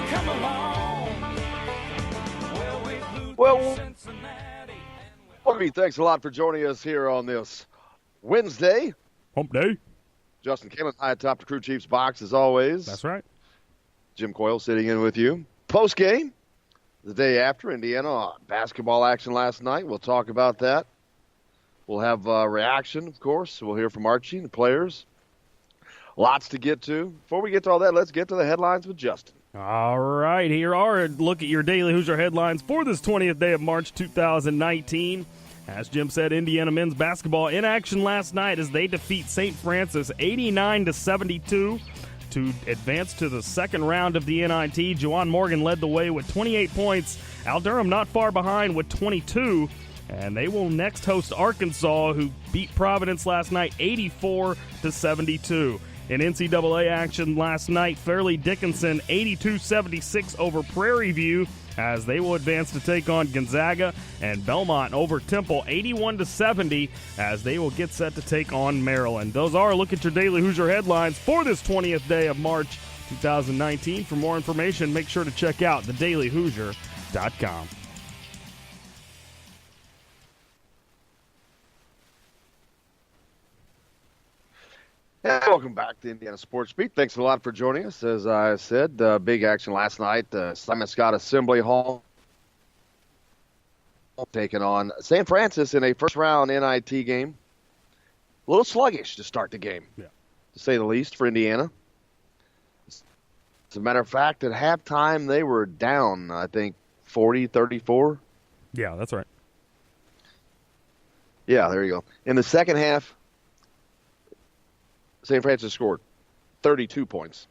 come along. Well, thanks a lot for joining us here on this Wednesday. Hump day. Justin Kamen, high atop the Crew Chiefs box as always. That's right. Jim Coyle sitting in with you. Post game, the day after Indiana basketball action last night. We'll talk about that. We'll have a reaction, of course. We'll hear from Archie and the players. Lots to get to. Before we get to all that, let's get to the headlines with Justin. All right, here are a look at your Daily Hoosier headlines for this 20th day of March 2019. As Jim said, Indiana men's basketball in action last night as they defeat St. Francis 89-72 to advance to the second round of the NIT. Juwan Morgan led the way with 28 points. Al Durham not far behind with 22. And they will next host Arkansas, who beat Providence last night 84-72. In NCAA action last night, Fairleigh Dickinson 82-76 over Prairie View as they will advance to take on Gonzaga, and Belmont over Temple 81-70 as they will get set to take on Maryland. Those are a look at your Daily Hoosier headlines for this 20th day of March 2019. For more information, make sure to check out thedailyhoosier.com. Welcome back to Indiana Sports Beat. Thanks a lot for joining us. As I said, big action last night. Simon Scott Assembly Hall taking on St. Francis in a first-round NIT game. A little sluggish to start the game, to say the least, for Indiana. As a matter of fact, at halftime, they were down, I think, 40-34. Yeah, that's right. Yeah, there you go. In the second half, St. Francis scored 32 points.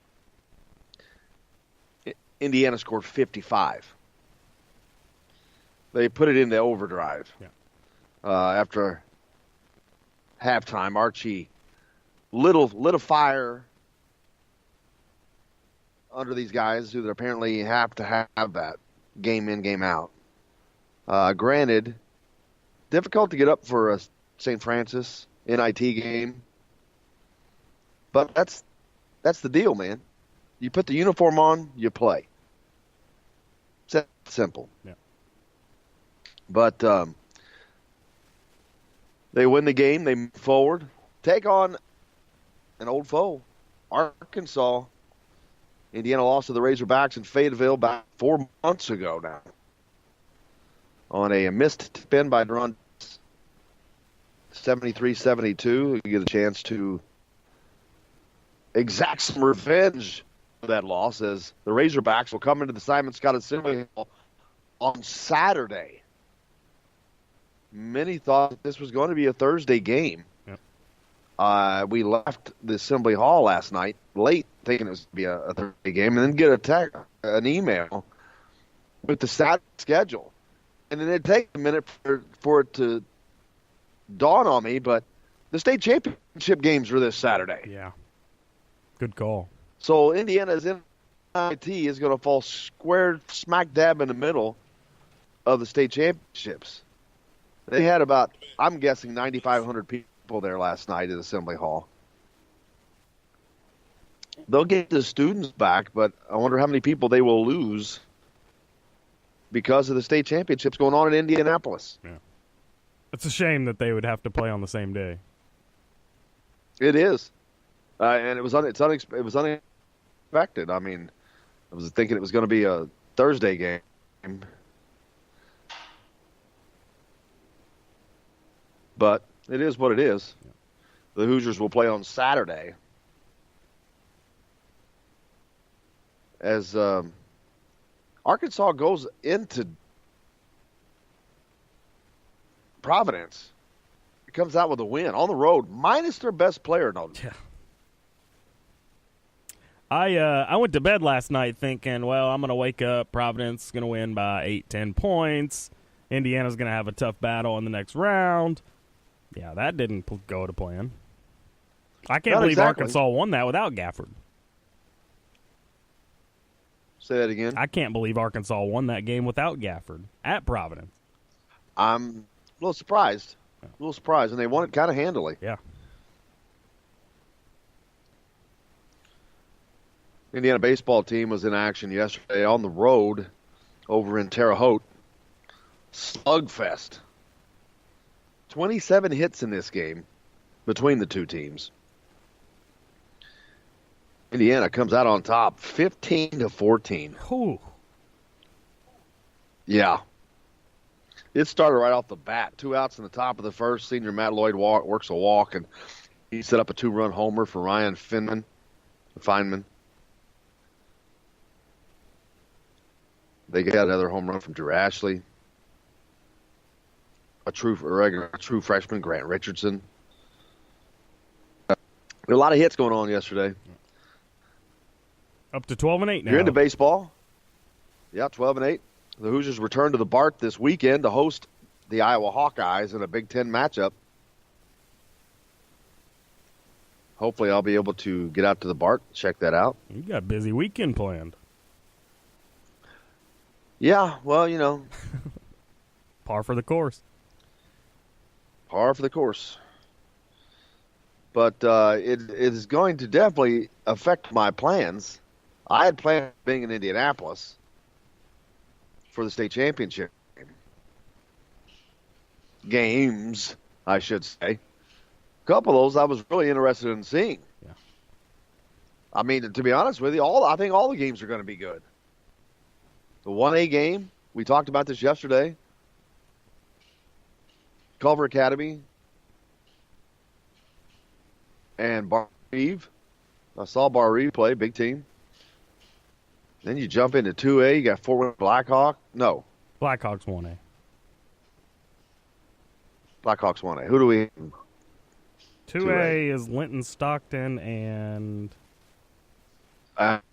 Indiana scored 55. They put it into overdrive. After halftime, Archie lit a fire under these guys who apparently have to have that game in, game out. Granted, difficult to get up for a St. Francis NIT game. But that's the deal, man. You put the uniform on, you play. It's simple. Yeah. But they win the game. They move forward. Take on an old foe, Arkansas. Indiana lost to the Razorbacks in Fayetteville about 4 months ago now. On a missed spin by Deron 73-72. You get a chance to exact some revenge for that loss as the Razorbacks will come into the Simon Scott Assembly Hall on Saturday. Many thought this was going to be a Thursday game. Yep. We left the Assembly Hall last night late thinking it was going to be a Thursday game and then get an email with the Saturday schedule. And then it'd take a minute for it to dawn on me, but the state championship games were this Saturday. Yeah. Good call. So Indiana's NIT is going to fall smack dab in the middle of the state championships. They had about, I'm guessing, 9,500 people there last night at Assembly Hall. They'll get the students back, but I wonder how many people they will lose because of the state championships going on in Indianapolis. Yeah. It's a shame that they would have to play on the same day. It is. And it was unexpected. I mean, I was thinking it was going to be a Thursday game. But it is what it is. Yeah. The Hoosiers will play on Saturday. As Arkansas goes into Providence, it comes out with a win on the road, minus their best player. No. Yeah. I went to bed last night thinking, well, I'm going to wake up, Providence is going to win by 8-10 points. Indiana's going to have a tough battle in the next round. Yeah, that didn't go to plan. I can't believe Arkansas won that without Gafford. Say that again. I can't believe Arkansas won that game without Gafford at Providence. I'm a little surprised. And they won it kind of handily. Yeah. Indiana baseball team was in action yesterday on the road over in Terre Haute. Slugfest. 27 hits in this game between the two teams. Indiana comes out on top, 15-14. Ooh. Yeah. It started right off the bat. 2 outs in the top of the first. Senior Matt Lloyd works a walk, and he set up a 2-run homer for Ryan Feynman. They got another home run from Drew Ashley. A true freshman, Grant Richardson. There were a lot of hits going on yesterday. Up to 12-8 now. You're into baseball? Yeah, 12-8. The Hoosiers return to the BART this weekend to host the Iowa Hawkeyes in a Big Ten matchup. Hopefully I'll be able to get out to the BART, check that out. You got a busy weekend planned. Yeah, well, you know. Par for the course. Par for the course. But it is going to definitely affect my plans. I had planned being in Indianapolis for the state championship games, I should say. A couple of those I was really interested in seeing. Yeah. I mean, to be honest with you, I think all the games are going to be good. The 1A game, we talked about this yesterday. Culver Academy and Bar Eve. I saw Bar Eve play, big team. Then you jump into 2A. You got Fort Wayne Blackhawk. No. Blackhawks 1A. Blackhawks 1A. Who do we? 2A is Linton Stockton and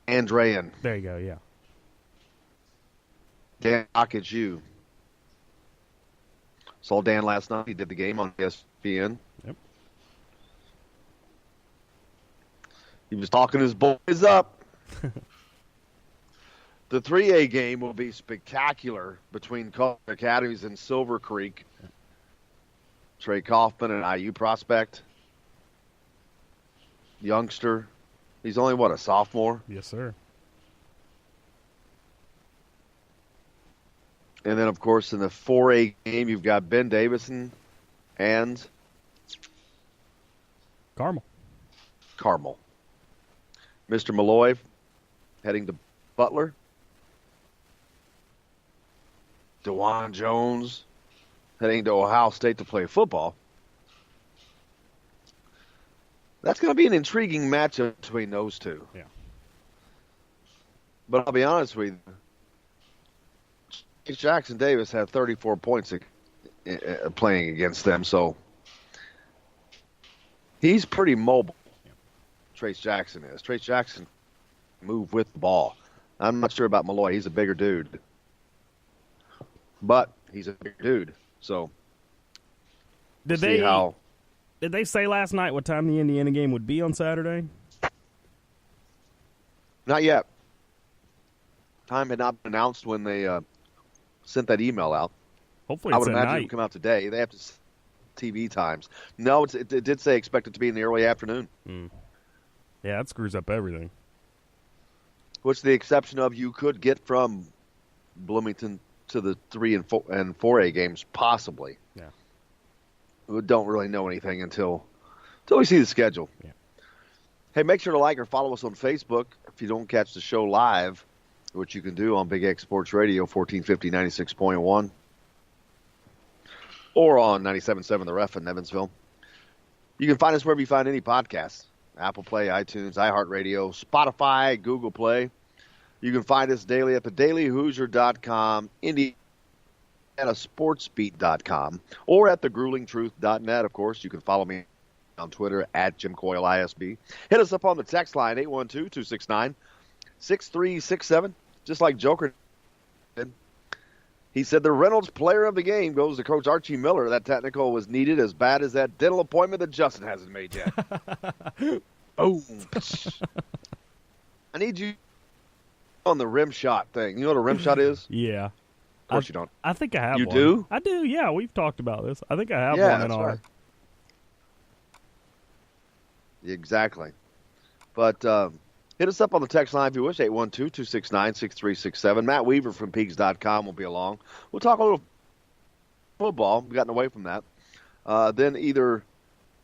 Andrean. there you go, yeah. Dan Hawkins. Saw Dan last night. He did the game on ESPN. Yep. He was talking his boys up. The 3A game will be spectacular between Culver Academies and Silver Creek. Trey Kaufman, an IU prospect. Youngster. He's only, a sophomore? Yes, sir. And then, of course, in the 4A game, you've got Ben Davison and Carmel. Mr. Malloy heading to Butler. DeJuan Jones heading to Ohio State to play football. That's going to be an intriguing matchup between those two. Yeah. But I'll be honest with you, Jackson Davis had 34 points playing against them, so he's pretty mobile. Yeah. Trace Jackson is. Trace Jackson move with the ball. I'm not sure about Malloy. He's a bigger dude. But he's a bigger dude. So Did they say last night what time the Indiana game would be on Saturday? Not yet. Time had not been announced when they sent that email out. Hopefully I it's would at imagine it night. would come out today. They have to TV times. No, it did say expected to be in the early afternoon. Yeah, that screws up everything. Which the exception of you could get from Bloomington to the 3 and 4A games, possibly. Yeah. We don't really know anything until we see the schedule. Yeah. Hey, make sure to like or follow us on Facebook if you don't catch the show live, which you can do on Big X Sports Radio, 1450, 96.1, or on 97.7 The Ref in Evansville. You can find us wherever you find any podcasts. Apple Play, iTunes, iHeartRadio, Spotify, Google Play. You can find us daily at thedailyhoosier.com, IndianaSportsBeat.com, or at thegruelingtruth.net. Of course, you can follow me on Twitter at Jim Coyle ISB. Hit us up on the text line, 812-269-6367, just like Joker did. He said the Reynolds player of the game goes to Coach Archie Miller. That technical was needed as bad as that dental appointment that Justin hasn't made yet. Boom. I need you on the rim shot thing. You know what a rim shot is? Yeah. Of course you don't. I think I have You one. do? I do, yeah. We've talked about this. I think I have Yeah, one in that's our... right. Exactly. But Hit us up on the text line if you wish, 812-269-6367. Matt Weaver from Peaks.com will be along. We'll talk a little football. We've gotten away from that. Then either,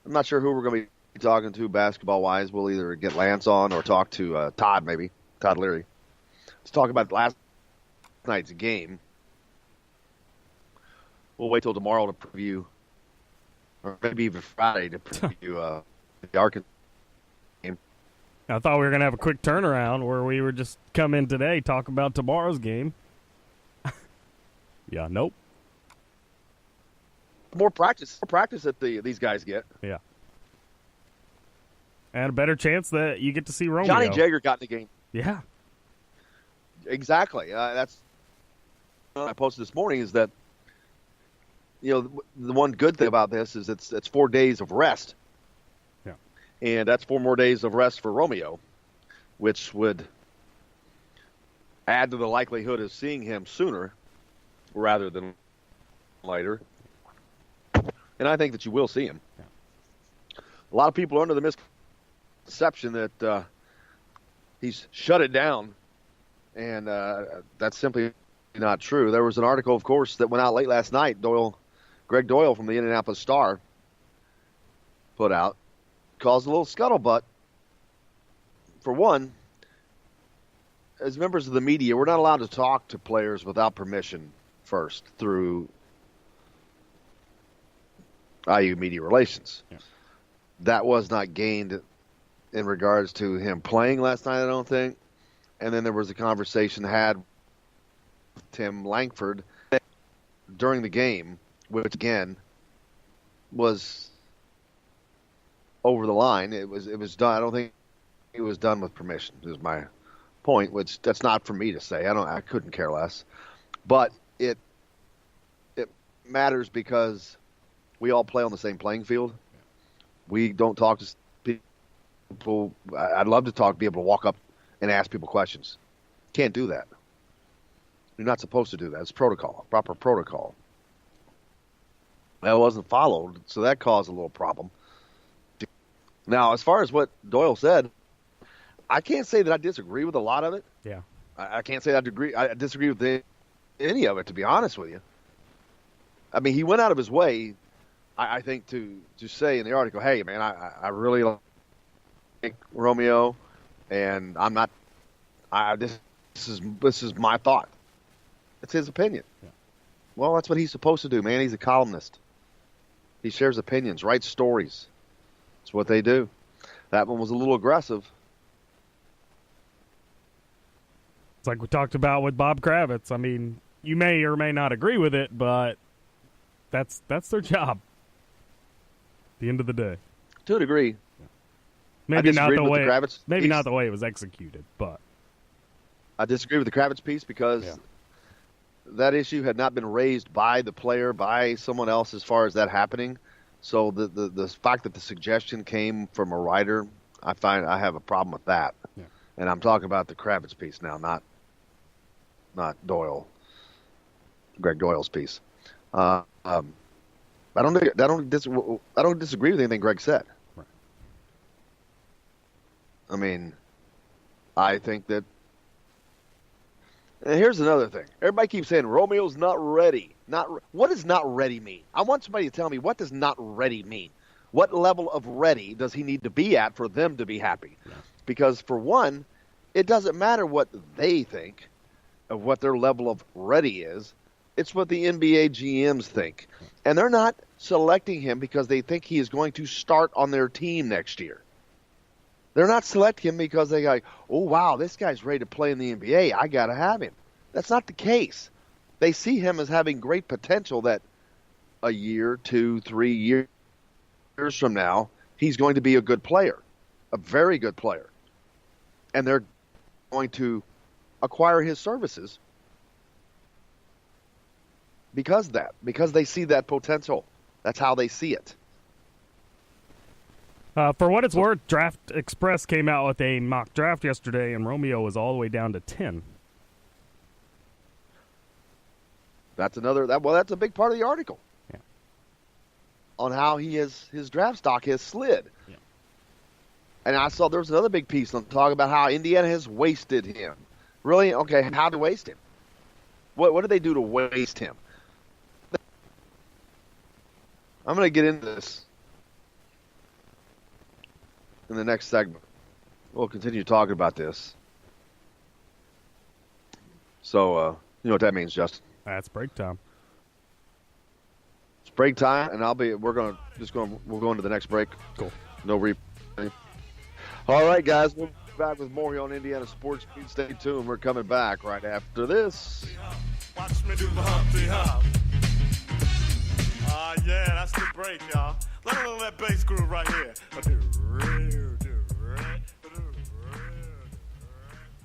I'm not sure who we're going to be talking to basketball-wise. We'll either get Lance on or talk to Todd, maybe, Todd Leary. Let's talk about last night's game. We'll wait till tomorrow to preview, or maybe even Friday to preview the Arkansas game. I thought we were going to have a quick turnaround where we would just come in today, talk about tomorrow's game. Yeah, nope. More practice that these guys get. Yeah. And a better chance that you get to see Romeo. Johnny Jagger got in the game. Yeah. Exactly. That's what I posted this morning is that, the one good thing about this is it's 4 days of rest. Yeah. And that's 4 more days of rest for Romeo, which would add to the likelihood of seeing him sooner rather than later. And I think that you will see him. Yeah. A lot of people are under the misconception that he's shut it down, and that's simply not true. There was an article, of course, that went out late last night. Greg Doyle from the Indianapolis Star put out, caused a little scuttlebutt. For one, as members of the media, we're not allowed to talk to players without permission first through IU Media Relations. Yeah. That was not gained in regards to him playing last night, I don't think. And then there was a conversation had with Tim Langford during the game, which again was over the line. It was done. I don't think it was done with permission, is my point, which that's not for me to say. I couldn't care less. But it matters because we all play on the same playing field. We don't talk to people. I'd love to be able to walk up and ask people questions. Can't do that. You're not supposed to do that. It's protocol, proper protocol. That wasn't followed, so that caused a little problem. Now, as far as what Doyle said, I can't say that I disagree with a lot of it. Yeah. I can't say I disagree with any of it, to be honest with you. I mean, he went out of his way, I think, to say in the article, hey, man, I really like Romeo, and I'm not this is my thought. It's his opinion. Yeah. Well, that's what he's supposed to do, man. He's a columnist. He shares opinions, writes stories. That's what they do. That one was a little aggressive. It's like we talked about with Bob Kravitz. I mean, you may or may not agree with it, but that's their job. At the end of the day. To a degree. Maybe not the way Maybe not the way it was executed, but I disagree with the Kravitz piece because that issue had not been raised by the player, by someone else as far as that happening. So the fact that the suggestion came from a writer, I have a problem with that. Yeah. And I'm talking about the Kravitz piece now, not Doyle, Greg Doyle's piece. I don't disagree with anything Greg said. Right. I mean, I think that. And here's another thing. Everybody keeps saying Romeo's not ready. What does not ready mean? I want somebody to tell me, what does not ready mean? What level of ready does he need to be at for them to be happy? Yeah. Because for one, it doesn't matter what they think of what their level of ready is. It's what the NBA GMs think. And they're not selecting him because they think he is going to start on their team next year. They're not selecting him because they go, oh, wow, this guy's ready to play in the NBA. I got to have him. That's not the case. They see him as having great potential that a year, 2, 3 years from now, he's going to be a good player, a very good player. And they're going to acquire his services because they see that potential. That's how they see it. For what it's worth, Draft Express came out with a mock draft yesterday, and Romeo was all the way down to 10. That's a big part of the article. Yeah. On how his draft stock has slid. Yeah. And I saw there was another big piece on talking about how Indiana has wasted him. Really? Okay, how to waste him? What did they do to waste him? I'm going to get into this in the next segment. We'll continue talking about this. So, you know what that means, Justin? That's break time. It's break time, and we'll go into the next break. Cool. No replay. All right, guys, we'll be back with more here on Indiana Sports Beat. Stay tuned. We're coming back right after this. Watch me do the Humpty Hump. Yeah, that's the break, y'all. Let me that bass groove right here.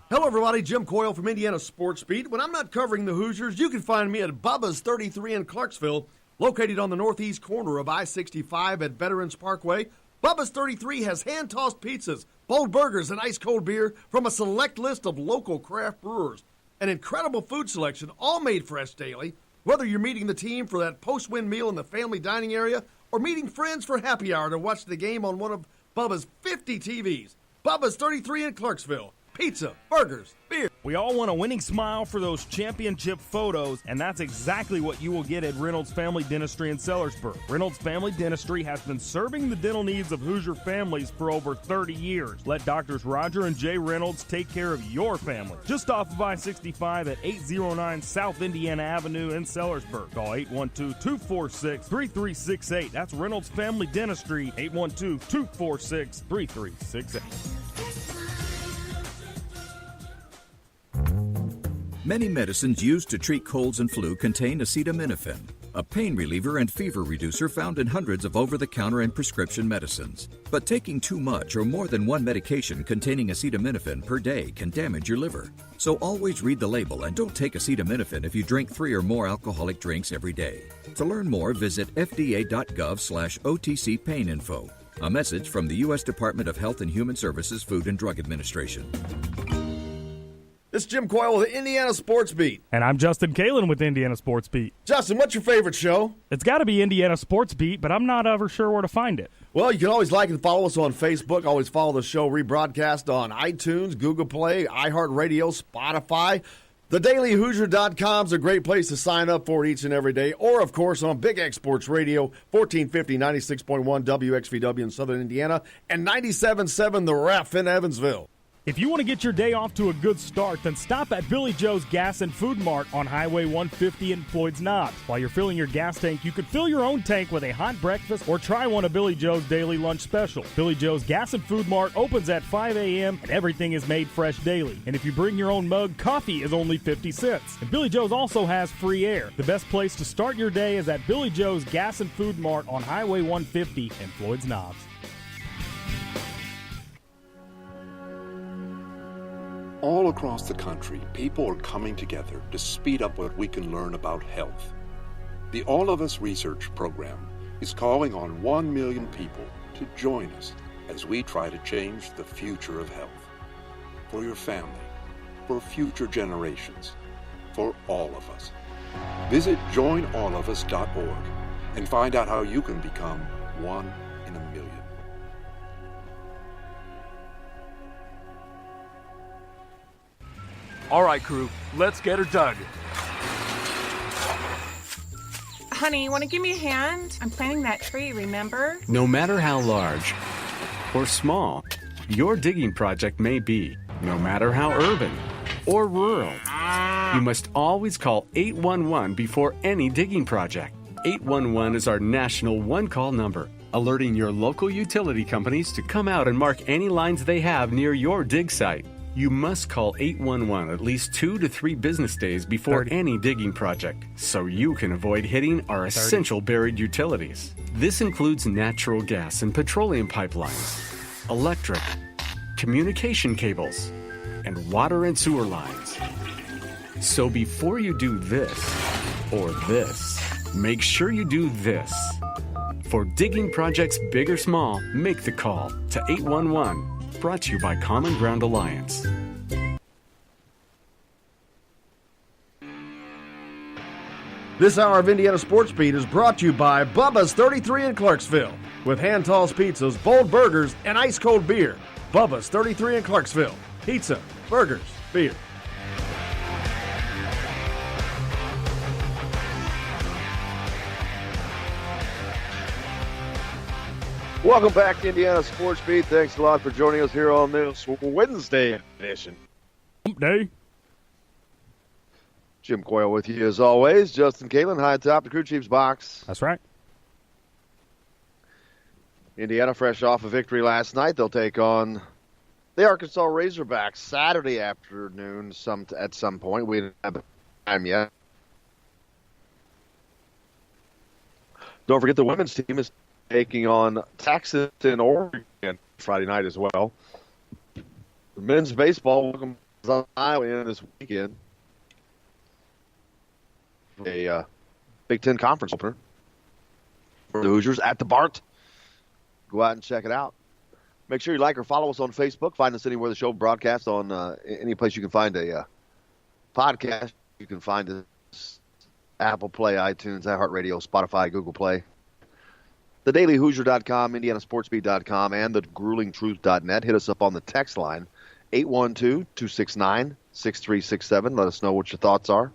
Hello, everybody. Jim Coyle from Indiana Sports Beat. When I'm not covering the Hoosiers, you can find me at Bubba's 33 in Clarksville, located on the northeast corner of I-65 at Veterans Parkway. Bubba's 33 has hand-tossed pizzas, bold burgers, and ice-cold beer from a select list of local craft brewers. An incredible food selection, all made fresh daily. Whether you're meeting the team for that post-win meal in the family dining area or meeting friends for happy hour to watch the game on one of Bubba's 50 TVs. Bubba's 33 in Clarksville. Pizza, burgers, beer. We all want a winning smile for those championship photos, and that's exactly what you will get at Reynolds Family Dentistry in Sellersburg. Reynolds Family Dentistry has been serving the dental needs of Hoosier families for over 30 years. Let Doctors Roger and Jay Reynolds take care of your family. Just off of I-65 at 809 South Indiana Avenue in Sellersburg. Call 812-246-3368. That's Reynolds Family Dentistry, 812-246-3368. Many medicines used to treat colds and flu contain acetaminophen, a pain reliever and fever reducer found in hundreds of over-the-counter and prescription medicines. But taking too much or more than one medication containing acetaminophen per day can damage your liver. So always read the label and don't take acetaminophen if you drink 3 or more alcoholic drinks every day. To learn more, visit fda.gov/OTC pain info. A message from the U.S. Department of Health and Human Services Food and Drug Administration. This is Jim Coyle with Indiana Sports Beat. And I'm Justin Kalen with Indiana Sports Beat. Justin, what's your favorite show? It's got to be Indiana Sports Beat, but I'm not ever sure where to find it. Well, you can always like and follow us on Facebook. Always follow the show rebroadcast on iTunes, Google Play, iHeartRadio, Spotify. TheDailyHoosier.com is a great place to sign up for each and every day. Or, of course, on Big X Sports Radio, 1450, 96.1 WXVW in Southern Indiana, and 97.7 The Ref in Evansville. If you want to get your day off to a good start, then stop at Billy Joe's Gas and Food Mart on Highway 150 in Floyd's Knobs. While you're filling your gas tank, you could fill your own tank with a hot breakfast or try one of Billy Joe's daily lunch special. Billy Joe's Gas and Food Mart opens at 5 a.m. and everything is made fresh daily. And if you bring your own mug, coffee is only 50 cents. And Billy Joe's also has free air. The best place to start your day is at Billy Joe's Gas and Food Mart on Highway 150 in Floyd's Knobs. All across the country, people are coming together to speed up what we can learn about health. The All of Us Research Program is calling on 1 million people to join us as we try to change the future of health. For your family, for future generations, for all of us. Visit joinallofus.org and find out how you can become one in a million. All right, crew, let's get her dug. Honey, you want to give me a hand? I'm planting that tree, remember? No matter how large or small your digging project may be, no matter how urban or rural, you must always call 811 before any digging project. 811 is our national one-call number, alerting your local utility companies to come out and mark any lines they have near your dig site. You must call 811 at least 2 to 3 business days before any digging project, so you can avoid hitting our essential buried utilities. This includes natural gas and petroleum pipelines, electric, communication cables, and water and sewer lines. So before you do this or this, make sure you do this. For digging projects big or small, make the call to 811. Brought to you by Common Ground Alliance. This hour of Indiana Sports Beat is brought to you by Bubba's 33 in Clarksville. With hand-tossed pizzas, bold burgers, and ice-cold beer. Bubba's 33 in Clarksville. Pizza, burgers, beer. Welcome back to Indiana Sports Beat. Thanks a lot for joining us here on this Wednesday edition. Hump day. Jim Coyle with you as always. Justin Kalen, high atop the crew chief's box. That's right. Indiana fresh off a victory last night. They'll take on the Arkansas Razorbacks Saturday afternoon at some point. We don't have time yet. Don't forget the women's team is taking on Texas and Oregon Friday night as well. The men's baseball welcomes Iowa this weekend. A Big Ten conference opener for the Hoosiers at the Bart. Go out and check it out. Make sure you like or follow us on Facebook. Find us anywhere the show broadcasts on any place you can find a podcast. You can find us Apple Play, iTunes, iHeartRadio, Spotify, Google Play. TheDailyHoosier.com, IndianaSportsBeat.com, and TheGruelingTruth.net. Hit us up on the text line, 812-269-6367. Let us know what your thoughts are.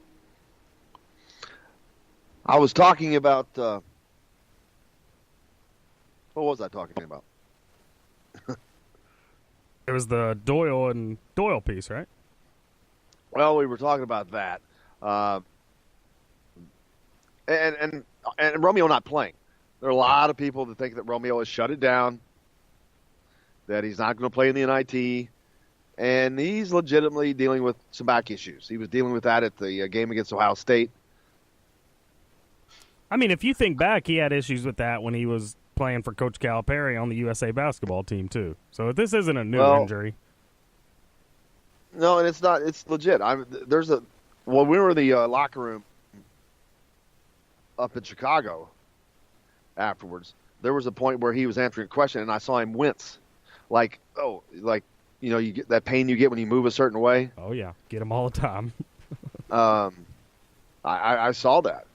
I was talking about, what was I talking about? It was the Doyle piece, right? Well, we were talking about that. And Romeo not playing. There are a lot of people that think that Romeo has shut it down, that he's not going to play in the NIT, and he's legitimately dealing with some back issues. He was dealing with that at the game against Ohio State. I mean, if you think back, he had issues with that when he was playing for Coach Calipari on the USA basketball team, too. So this isn't a new injury. No, and it's not. It's legit. When we were in the locker room up in Chicago afterwards, there was a point where he was answering a question, and I saw him wince. You get that pain you get when you move a certain way. Oh, yeah. Get him all the time. I saw that.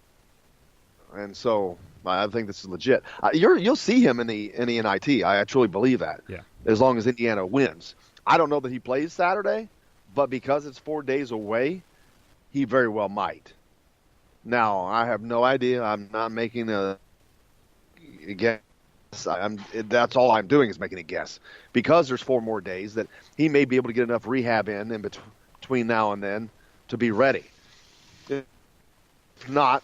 And so I think this is legit. You'll see him in the NIT. I truly believe that. Yeah. As long as Indiana wins. I don't know that he plays Saturday, but because it's 4 days away, he very well might. Now, I have no idea. I'm not making a guess. That's all I'm doing is making a guess. Because there's 4 more days that he may be able to get enough rehab in between now and then to be ready. If not,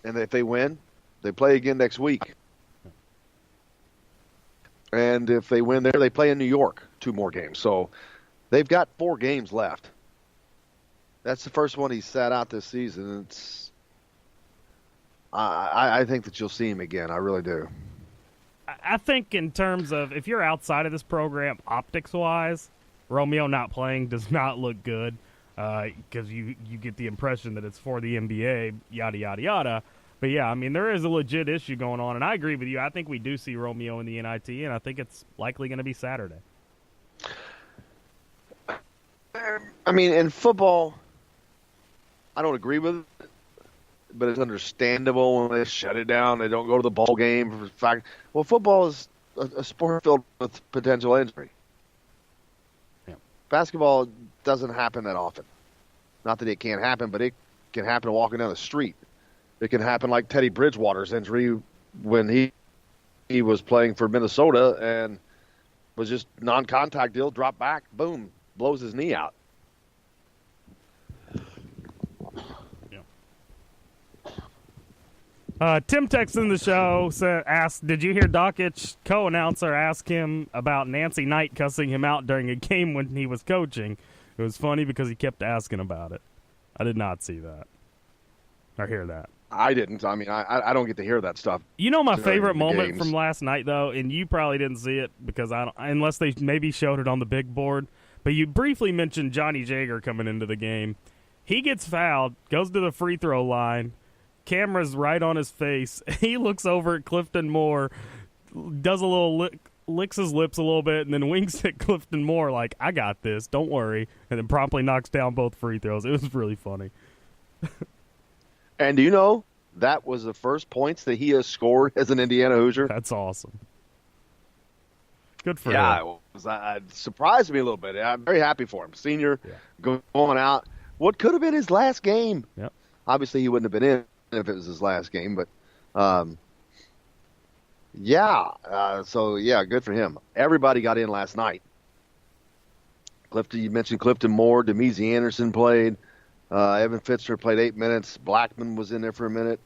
and if they win, they play again next week. And if they win there, they play in New York 2 more games. So they've got 4 games left. That's the first one he's sat out this season. I think that you'll see him again. I really do. I think in terms of if you're outside of this program, optics-wise, Romeo not playing does not look good because you get the impression that it's for the NBA, yada, yada, yada. But, yeah, I mean, there is a legit issue going on, and I agree with you. I think we do see Romeo in the NIT, and I think it's likely going to be Saturday. I mean, in football, I don't agree with it, but it's understandable when they shut it down. They don't go to the bowl game. For the fact, well, football is a sport filled with potential injury. Yeah. Basketball doesn't happen that often. Not that it can't happen, but it can happen walking down the street. It can happen like Teddy Bridgewater's injury when he was playing for Minnesota and was just non-contact deal, dropped back, boom, blows his knee out. Tim texted the show, asked, did you hear Dockich, co-announcer, ask him about Nancy Knight cussing him out during a game when he was coaching? It was funny because he kept asking about it. I did not see that or hear that. I didn't. I mean, I don't get to hear that stuff. You know my favorite moment from last night, though, and you probably didn't see it because unless they maybe showed it on the big board, but you briefly mentioned Johnny Jager coming into the game. He gets fouled, goes to the free throw line, camera's right on his face. He looks over at Clifton Moore, does a little licks his lips a little bit, and then winks at Clifton Moore like, I got this, don't worry, and then promptly knocks down both free throws. It was really funny. And do you know, that was the first points that he has scored as an Indiana Hoosier? That's awesome. Good for Yeah, him. it surprised me a little bit. I'm very happy for him. Senior going out. What could have been his last game. Yep. Obviously, he wouldn't have been in if it was his last game, but good for him. Everybody got in last night. Clifton, you mentioned Clifton Moore. Demezy Anderson played. Evan Fitzner played 8 minutes. Blackman was in there for a minute.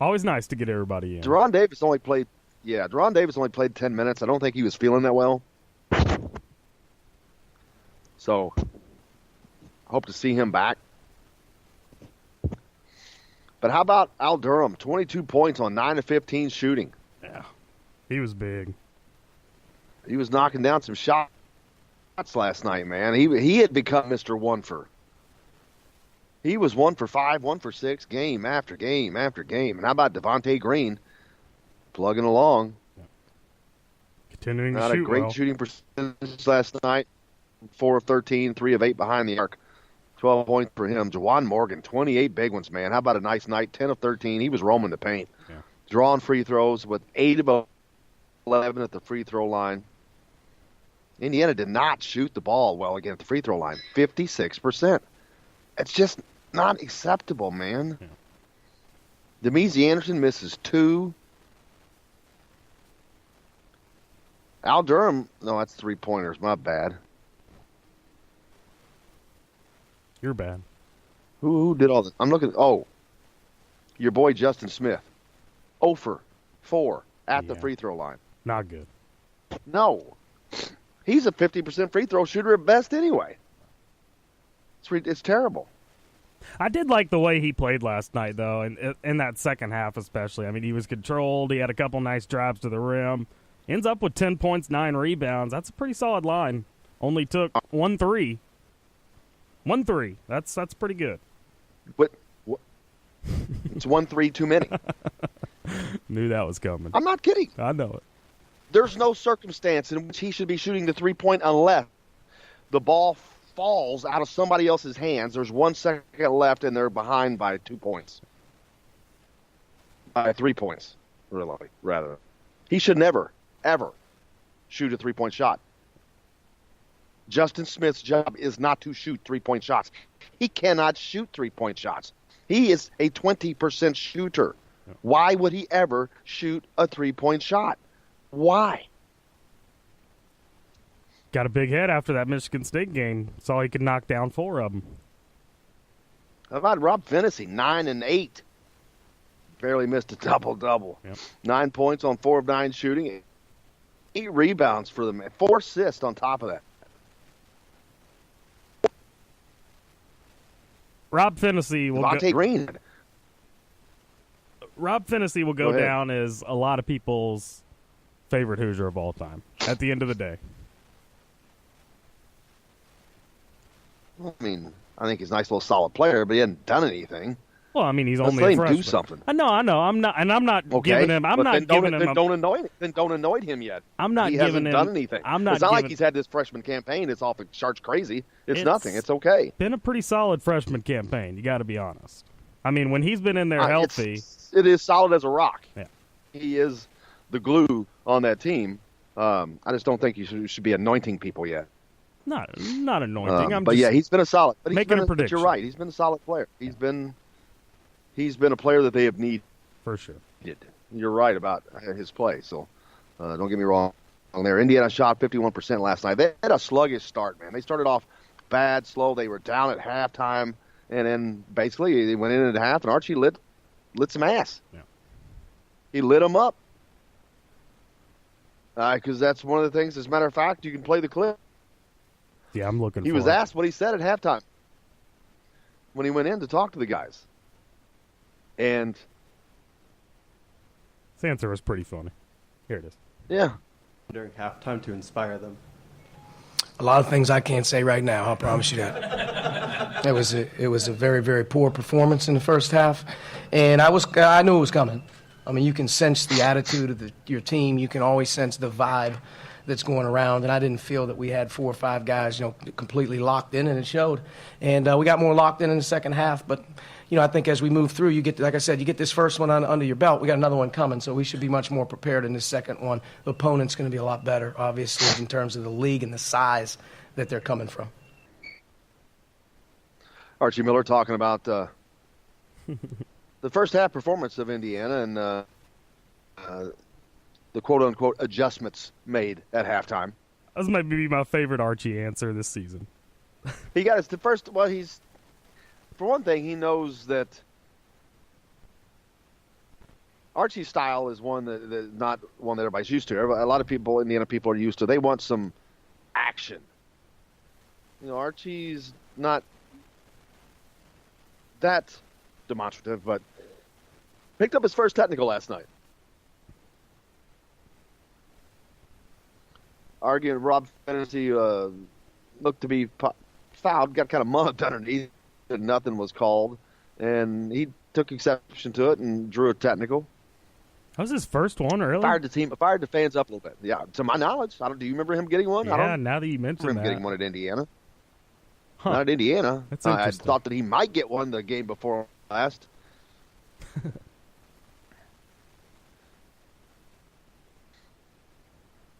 Always nice to get everybody in. Deron Davis only played 10 minutes. I don't think he was feeling that well. So, hope to see him back. But how about Al Durham? 22 points on 9 of 15 shooting. Yeah, he was big. He was knocking down some shots last night, man. He had become Mr. One for. He was 1 for 5, 1 for 6, game after game after game. And how about Devontae Green plugging along? Continuing to Not shoot a great well. shooting percentage last night. 4 of 13, 3 of 8 behind the arc. 12 points for him. Jawan Morgan, 28 big ones, man. How about a nice night? 10 of 13. He was roaming the paint. Yeah. Drawing free throws with 8 of 11 at the free throw line. Indiana did not shoot the ball well again at the free throw line. 56%. It's just not acceptable, man. Yeah. Demezy Anderson misses 2. Al Durham, no, that's 3-pointers. My bad. You're bad. Who did all this? I'm looking. Oh, your boy Justin Smith. 0 for 4 at the free throw line. Not good. No. He's a 50% free throw shooter at best anyway. It's terrible. I did like the way he played last night, though, in that second half especially. I mean, he was controlled. He had a couple nice drives to the rim. Ends up with 10 points, 9 rebounds. That's a pretty solid line. Only took 1 3. 1 3. That's pretty good. What? It's 1 3 too many. Knew that was coming. I'm not kidding. I know it. There's no circumstance in which he should be shooting the 3-point unless the ball falls out of somebody else's hands. There's 1 second left, and they're behind by 2 points. By 3 points, really, rather. He should never, ever shoot a 3-point shot. Justin Smith's job is not to shoot 3-point shots. He cannot shoot 3-point shots. He is a 20% shooter. Why would he ever shoot a 3-point shot? Why? Got a big head after that Michigan State game. Saw he could knock down 4 of them. How about Rob Finney? 9 and 8. Barely missed a double-double. Yep. 9 points on 4 of 9 shooting. 8 rebounds for them. 4 assists on top of that. Rob Finney will Devontae Green. Rob Finney will go down as a lot of people's favorite Hoosier of all time at the end of the day. I mean, I think he's a nice little solid player, but he hasn't done anything. Well, I mean, he's Let's only let a him freshman. do something. I know. I'm not, and I'm not Okay, giving him. I'm but not then giving him. Then don't anoint him yet. I'm not he giving hasn't him. done anything. I'm not. It's not giving, like he's had this freshman campaign. It's off the charts crazy. It's nothing. It's okay. Been a pretty solid freshman campaign. You got to be honest. I mean, when he's been in there healthy, it is solid as a rock. Yeah. He is the glue on that team. I just don't think you should be anointing people yet. not anointing. But yeah, he's been a solid. But making a prediction. But you're right. He's been a solid player. He's been a player that they have needed. For sure. You're right about his play. So don't get me wrong on there. Indiana shot 51% last night. They had a sluggish start, man. They started off bad, slow. They were down at halftime, and then basically they went in at half, and Archie lit some ass. Yeah. He lit them up. Because that's one of the things. As a matter of fact, you can play the clip. Yeah, I'm looking. He was asked what he said at halftime when he went in to talk to the guys, and his answer was pretty funny. Here it is. Yeah. During halftime to inspire them. A lot of things I can't say right now. I'll promise you that. It was a very, very poor performance in the first half, and I knew it was coming. I mean, you can sense the attitude of your team. You can always sense the vibe that's going around, and I didn't feel that we had 4 or 5 guys, completely locked in, and it showed. And we got more locked in the second half, but I think as we move through, you get, like I said, you get this first one under your belt. We got another one coming, so we should be much more prepared in this second one. The opponent's going to be a lot better, obviously, in terms of the league and the size that they're coming from. Archie Miller talking about the first half performance of Indiana and the quote-unquote adjustments made at halftime. This might be my favorite Archie answer this season. He got us the first. Well, for one thing, he knows that Archie's style is one that not one that everybody's used to. A lot of people, Indiana people, are used to. They want some action. Archie's not that demonstrative, but picked up his first technical last night. Arguing Rob Fantasy looked to be fouled, got kind of mugged underneath. Nothing was called, and he took exception to it and drew a technical. That was his first one early? Fired the fans up a little bit. Yeah, to my knowledge. Do you remember him getting one? Yeah, now that you mentioned that. I don't remember him getting one at Indiana. Huh. Not at Indiana. That's I thought that he might get one the game before last.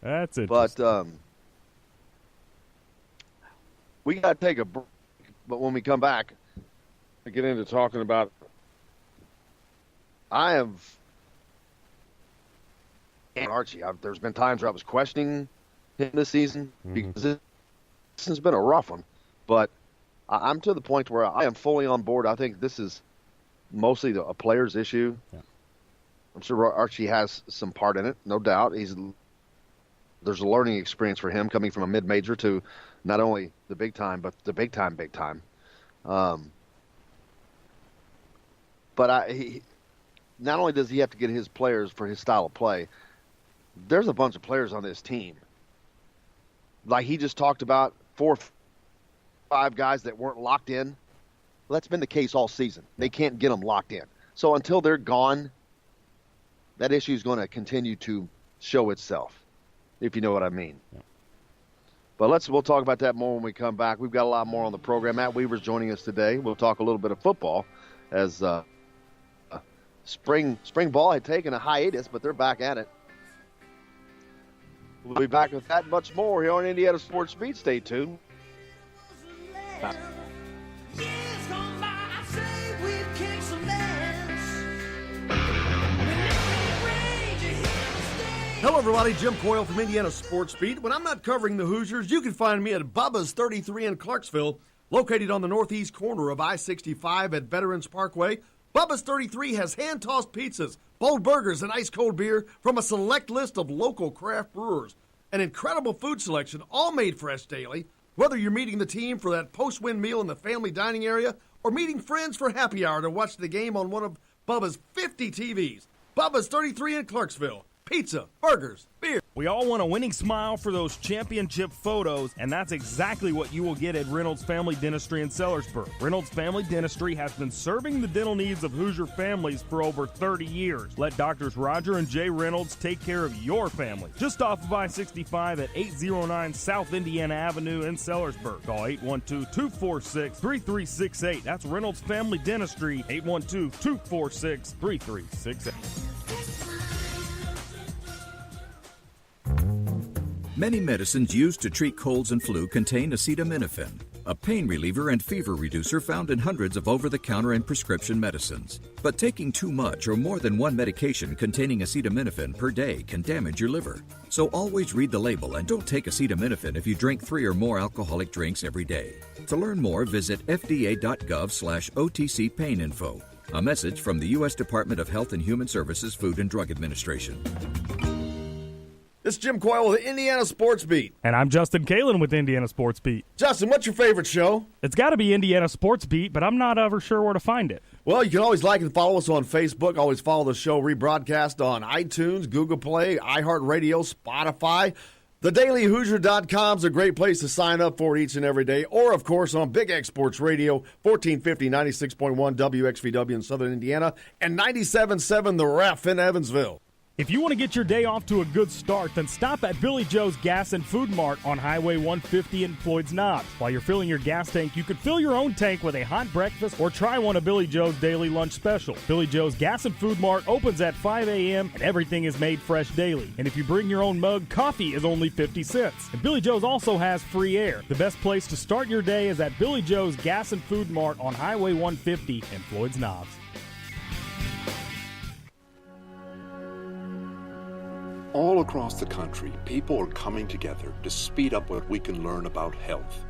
That's interesting. But we got to take a break. But when we come back, we get into talking about Archie. There's been times where I was questioning him this season because this has been a rough one. But I'm to the point where I am fully on board. I think this is mostly a player's issue. Yeah. I'm sure Archie has some part in it, no doubt. There's a learning experience for him coming from a mid-major to not only the big time, but the big time. But not only does he have to get his players for his style of play, there's a bunch of players on this team. Like he just talked about 4 or 5 guys that weren't locked in. Well, that's been the case all season. They can't get them locked in. So until they're gone, that issue is going to continue to show itself, if you know what I mean. Yeah. But we'll talk about that more when we come back. We've got a lot more on the program. Matt Weaver's joining us today. We'll talk a little bit of football as spring ball had taken a hiatus, but they're back at it. We'll be back with that and much more here on Indiana Sports Beat. Stay tuned. Hello, everybody. Jim Coyle from Indiana Sports Beat. When I'm not covering the Hoosiers, you can find me at Bubba's 33 in Clarksville, located on the northeast corner of I-65 at Veterans Parkway. Bubba's 33 has hand-tossed pizzas, bold burgers, and ice-cold beer from a select list of local craft brewers. An incredible food selection, all made fresh daily. Whether you're meeting the team for that post-win meal in the family dining area or meeting friends for happy hour to watch the game on one of Bubba's 50 TVs. Bubba's 33 in Clarksville. Pizza, burgers, beer. We all want a winning smile for those championship photos, and that's exactly what you will get at Reynolds Family Dentistry in Sellersburg. Reynolds Family Dentistry has been serving the dental needs of Hoosier families for over 30 years. Let Doctors Roger and Jay Reynolds take care of your family. Just off of I-65 at 809 South Indiana Avenue in Sellersburg. Call 812-246-3368. That's Reynolds Family Dentistry, 812-246-3368. Many medicines used to treat colds and flu contain acetaminophen, a pain reliever and fever reducer found in hundreds of over-the-counter and prescription medicines. But taking too much or more than one medication containing acetaminophen per day can damage your liver. So always read the label and don't take acetaminophen if you drink 3 or more alcoholic drinks every day. To learn more, visit fda.gov/OTC pain info. A message from the U.S. Department of Health and Human Services Food and Drug Administration. This is Jim Coyle with the Indiana Sports Beat. And I'm Justin Kalen with Indiana Sports Beat. Justin, what's your favorite show? It's got to be Indiana Sports Beat, but I'm not ever sure where to find it. Well, you can always like and follow us on Facebook. Always follow the show rebroadcast on iTunes, Google Play, iHeartRadio, Spotify. TheDailyHoosier.com is a great place to sign up for it each and every day. Or, of course, on Big X Sports Radio, 1450, 96.1 WXVW in Southern Indiana, and 97.7 The Ref in Evansville. If you want to get your day off to a good start, then stop at Billy Joe's Gas and Food Mart on Highway 150 in Floyd's Knobs. While you're filling your gas tank, you could fill your own tank with a hot breakfast or try one of Billy Joe's daily lunch special. Billy Joe's Gas and Food Mart opens at 5 a.m. and everything is made fresh daily. And if you bring your own mug, coffee is only 50 cents. And Billy Joe's also has free air. The best place to start your day is at Billy Joe's Gas and Food Mart on Highway 150 in Floyd's Knobs. All across the country, people are coming together to speed up what we can learn about health.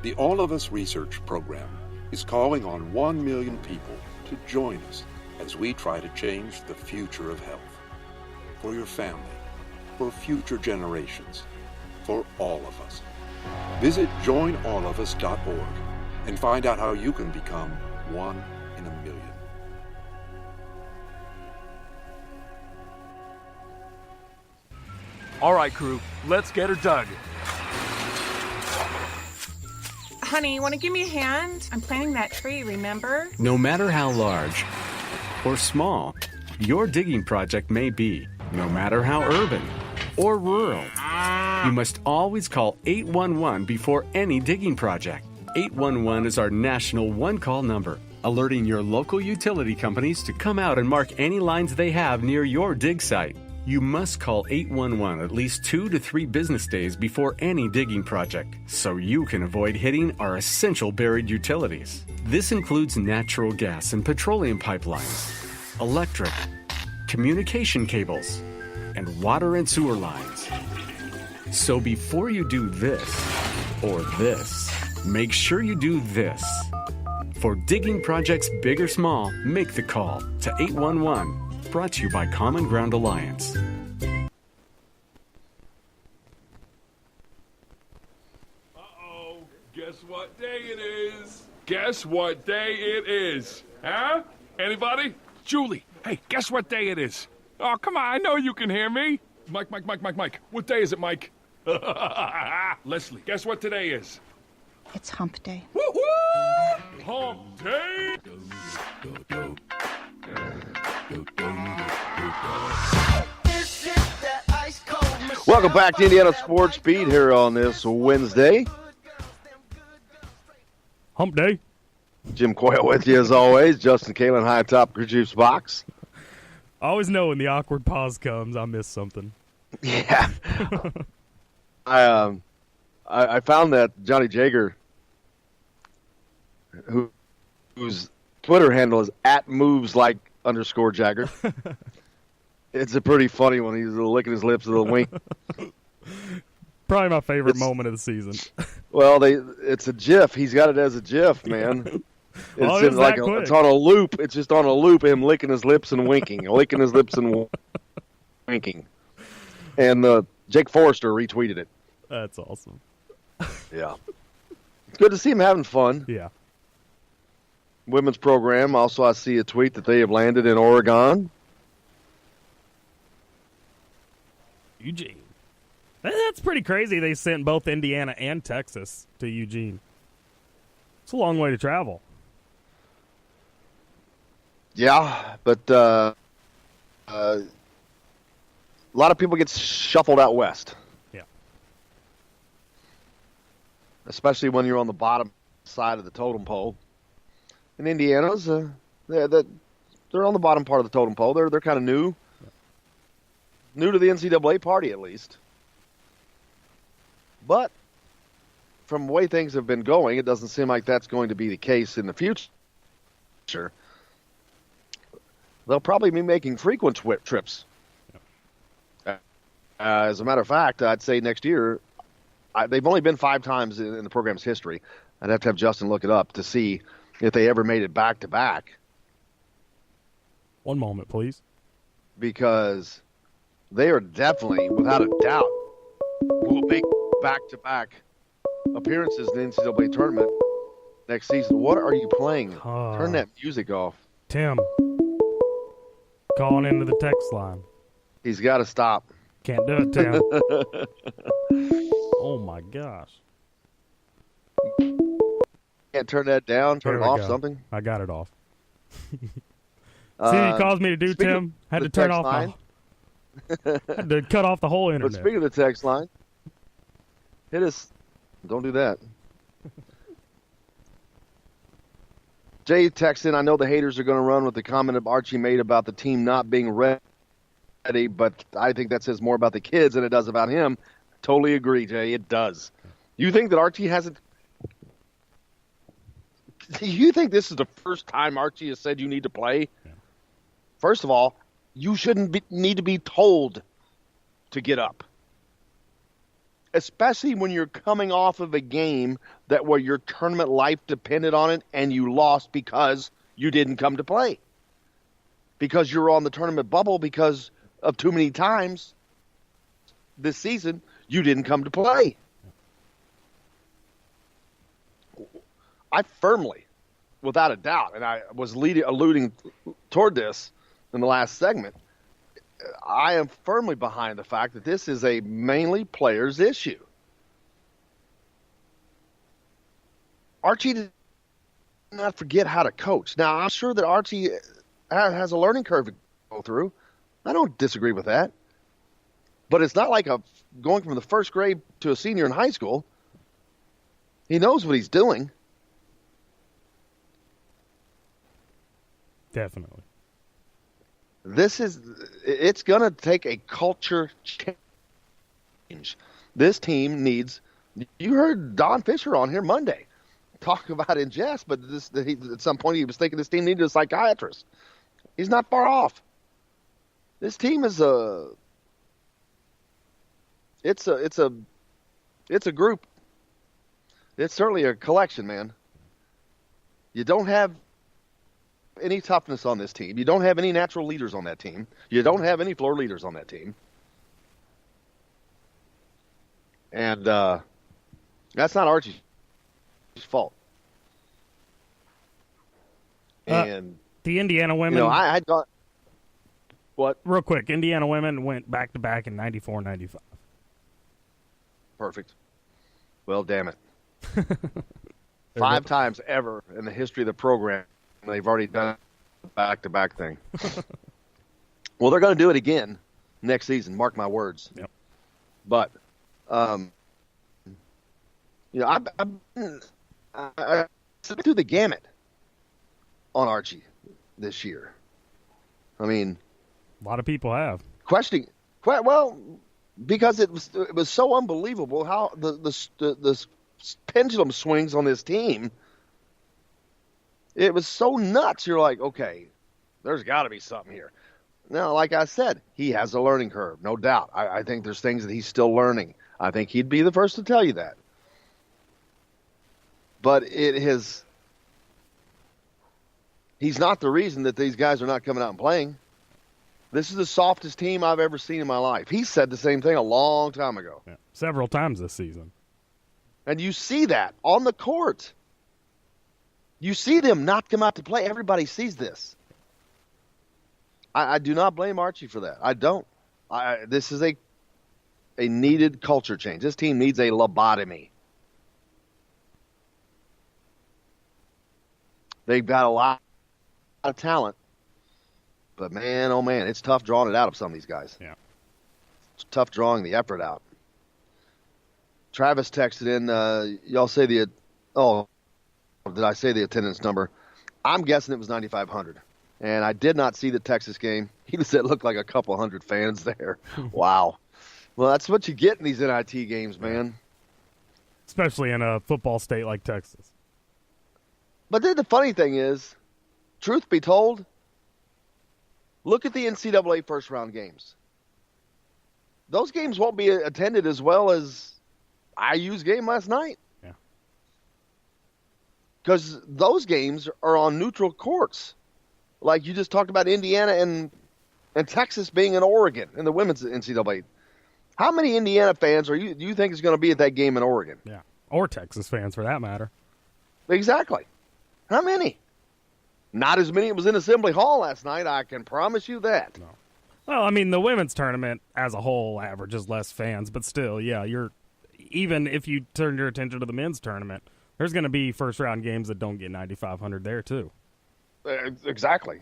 The All of Us Research Program is calling on 1 million people to join us as we try to change the future of health. For your family, for future generations, for all of us. Visit joinallofus.org and find out how you can become one in a million. All right, crew, let's get her dug. Honey, want to give me a hand? I'm planting that tree, remember? No matter how large or small your digging project may be, no matter how urban or rural, you must always call 811 before any digging project. 811 is our national one-call number, alerting your local utility companies to come out and mark any lines they have near your dig site. You must call 811 at least 2 to 3 business days before any digging project, so you can avoid hitting our essential buried utilities. This includes natural gas and petroleum pipelines, electric, communication cables, and water and sewer lines. So before you do this or this, make sure you do this. For digging projects big or small, make the call to 811. Brought to you by Common Ground Alliance. Uh-oh. Guess what day it is? Guess what day it is? Huh? Anybody? Julie, hey, guess what day it is? Oh, come on, I know you can hear me. Mike. What day is it, Mike? Leslie, guess what today is? It's hump day. Woo-woo! Hump day! Welcome back to Indiana Sports Beat here on this Wednesday. Hump day. Jim Coyle with you as always. Justin Kalen high atop your juice box. I always know when the awkward pause comes, I miss something. Yeah. I found that Johnny Jager, whose Twitter handle is @moveslike_Jagger. It's a pretty funny one. He's a little licking his lips, a little wink. Probably my favorite moment of the season. Well, it's a GIF. He's got it as a GIF, man. It's on a loop. It's just on a loop. Him licking his lips and winking, licking his lips and winking. And Jake Forrester retweeted it. That's awesome. Yeah, it's good to see him having fun. Yeah. Women's program. Also, I see a tweet that they have landed in Oregon. Eugene. That's pretty crazy. They sent both Indiana and Texas to Eugene. It's a long way to travel. Yeah, but a lot of people get shuffled out west. Yeah. Especially when you're on the bottom side of the totem pole. And Indiana's, they're on the bottom part of the totem pole. They're kind of new. New to the NCAA party, at least. But from the way things have been going, it doesn't seem like that's going to be the case in the future. They'll probably be making frequent trips. As a matter of fact, I'd say next year, they've only been 5 times in the program's history. I'd have to have Justin look it up to see if they ever made it back-to-back. One moment, please. Because they are definitely, without a doubt, will make back-to-back appearances in the NCAA tournament next season. What are you playing? Turn that music off. Tim, calling into the text line. He's got to stop. Can't do it, Tim. Oh, my gosh. Can't turn that down, turn it off, something? I got it off. See what he caused me to do, Tim? Had to turn off Had to cut off the whole But internet. speaking of the text line, hit us. Don't do that. Jay texts in, I know the haters are going to run with the comment that Archie made about the team not being ready, but I think that says more about the kids than it does about him. Totally agree, Jay. It does. You think that Archie hasn't... You think this is the first time Archie has said you need to play? Yeah. First of all, you shouldn't need to be told to get up. Especially when you're coming off of a game that where your tournament life depended on it and you lost because you didn't come to play. Because you're on the tournament bubble because of too many times this season you didn't come to play. I firmly, without a doubt, and I was alluding toward this in the last segment, I am firmly behind the fact that this is a mainly players' issue. Archie did not forget how to coach. Now, I'm sure that Archie has a learning curve to go through. I don't disagree with that. But it's not like going from the first grade to a senior in high school. He knows what he's doing. Definitely. It's going to take a culture change. This team needs, you heard Don Fisher on here Monday talk about in jest, but at some point he was thinking this team needed a psychiatrist. He's not far off. This team is it's a group. It's certainly a collection, man. You don't have any toughness on this team. You don't have any natural leaders on that team. You don't have any floor leaders on that team. And that's not Archie's fault. And the Indiana women... You know, I got... What? Real quick, Indiana women went back-to-back in 94-95. Perfect. Well, damn it. 5 times ever in the history of the program, they've already done a back-to-back thing. Well, they're going to do it again next season. Mark my words. Yep. But, you know, I slipped through the gamut on Archie this year. I mean, a lot of people have questioning. Well, because it was so unbelievable how the pendulum swings on this team. It was so nuts. You're like, okay, there's got to be something here. Now, like I said, he has a learning curve, no doubt. I think there's things that he's still learning. I think he'd be the first to tell you that. But he's not the reason that these guys are not coming out and playing. This is the softest team I've ever seen in my life. He said the same thing a long time ago. Yeah. Several times this season. And you see that on the court. You see them not come out to play. Everybody sees this. I do not blame Archie for that. I don't. This is a needed culture change. This team needs a lobotomy. They've got a lot of talent. But, man, oh, man, it's tough drawing it out of some of these guys. Yeah. It's tough drawing the effort out. Travis texted in, y'all say did I say the attendance number? I'm guessing it was 9,500. And I did not see the Texas game. He said it looked like a couple hundred fans there. Wow. Well, that's what you get in these NIT games, man. Especially in a football state like Texas. But then the funny thing is, truth be told, look at the NCAA first-round games. Those games won't be attended as well as IU's game last night. Yeah. Because those games are on neutral courts. Like you just talked about Indiana and Texas being in Oregon in the women's NCAA. How many Indiana fans do you think is going to be at that game in Oregon? Yeah, or Texas fans for that matter. Exactly. How many? Not as many as was in Assembly Hall last night, I can promise you that. No. Well, I mean, the women's tournament as a whole averages less fans, but still, yeah, even if you turn your attention to the men's tournament, there's going to be first-round games that don't get 9,500 there, too. Exactly.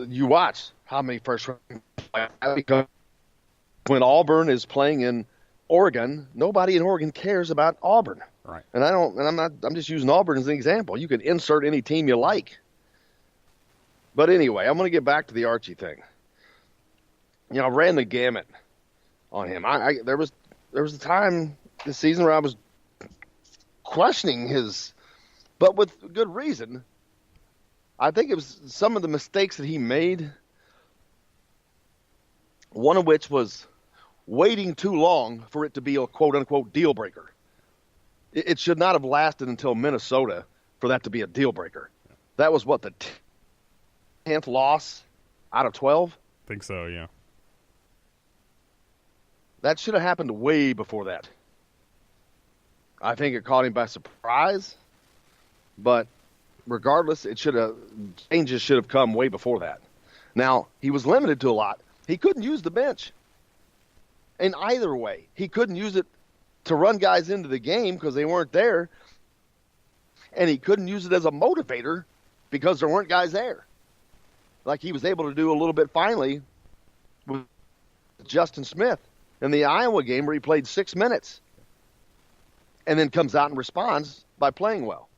You watch how many first-round when Auburn is playing in Oregon, nobody in Oregon cares about Auburn. Right. And I'm just using Auburn as an example. You could insert any team you like. But anyway, I'm going to get back to the Archie thing. I ran the gamut on him. There was a time this season where I was questioning his, but with good reason. I think it was some of the mistakes that he made, one of which was waiting too long for it to be a quote-unquote deal breaker. It should not have lasted until Minnesota for that to be a deal breaker. That was what, the 10th loss out of 12? I think so, yeah. That should have happened way before that. I think it caught him by surprise, but regardless, changes should have come way before that. Now, he was limited to a lot. He couldn't use the bench in either way. He couldn't use it to run guys into the game because they weren't there, and he couldn't use it as a motivator because there weren't guys there. Like he was able to do a little bit finally with Justin Smith in the Iowa game where he played 6 minutes and then comes out and responds by playing well.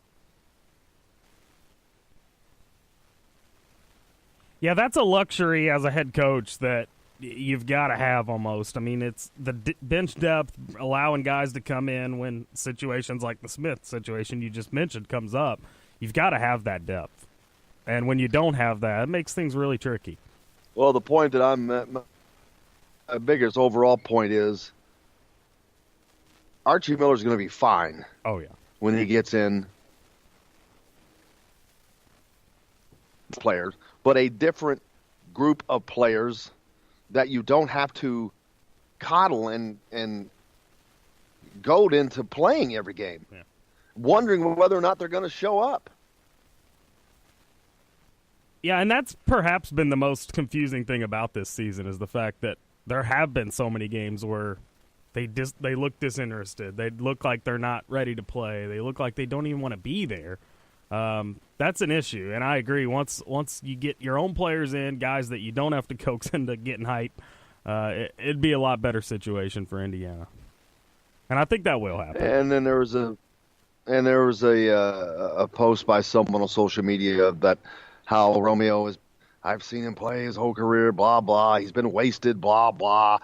Yeah, that's a luxury as a head coach that you've got to have almost. I mean, it's the bench depth, allowing guys to come in when situations like the Smith situation you just mentioned comes up. You've got to have that depth. And when you don't have that, it makes things really tricky. Well, the point that my biggest overall point is Archie Miller's going to be fine. Oh, yeah. When he gets in players, but a different group of players that you don't have to coddle and goad into playing every game, wondering whether or not they're going to show up. Yeah, and that's perhaps been the most confusing thing about this season is the fact that there have been so many games where they look disinterested. They look like they're not ready to play. They look like they don't even want to be there. That's an issue, and I agree. Once you get your own players in, guys that you don't have to coax into getting hype, it'd be a lot better situation for Indiana. And I think that will happen. And then there was a post by someone on social media that how Romeo is. I've seen him play his whole career. Blah blah. He's been wasted. Blah blah.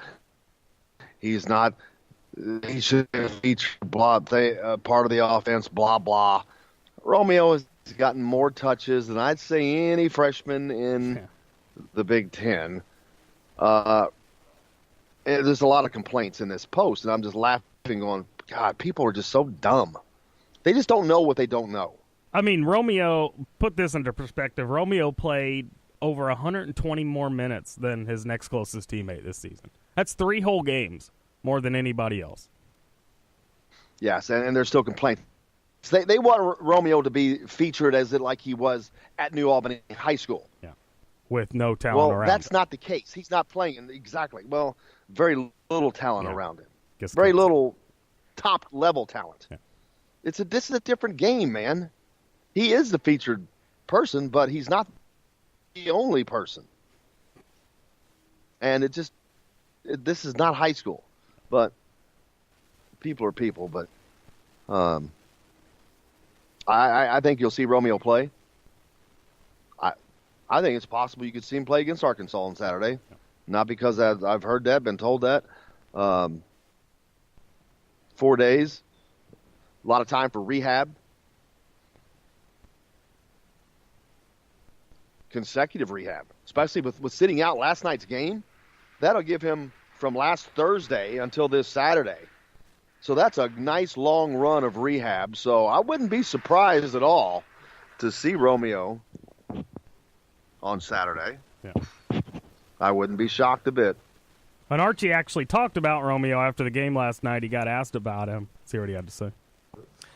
He's not. He should feature blah part of the offense. Blah blah. Romeo has gotten more touches than I'd say any freshman in the Big Ten. And there's a lot of complaints in this post, and I'm just laughing on, God, people are just so dumb. They just don't know what they don't know. I mean, Romeo, put this into perspective, Romeo played over 120 more minutes than his next closest teammate this season. That's 3 whole games, more than anybody else. Yes, and there's still complaints. They want Romeo to be featured as it like he was at New Albany High School. Yeah, with no talent around him. Well, that's not the case. He's not playing exactly. Well, very little talent around him. Guess very little top-level talent. Yeah. This is a different game, man. He is the featured person, but he's not the only person. And this is not high school. But people are people. But I think you'll see Romeo play. I think it's possible you could see him play against Arkansas on Saturday. Yeah. Not because I've heard that, been told that. 4 days, a lot of time for rehab. Consecutive rehab, especially with sitting out last night's game. That'll give him from last Thursday until this Saturday. So that's a nice long run of rehab. So I wouldn't be surprised at all to see Romeo on Saturday. Yeah. I wouldn't be shocked a bit. And Archie actually talked about Romeo after the game last night. He got asked about him. Let's see what he had to say.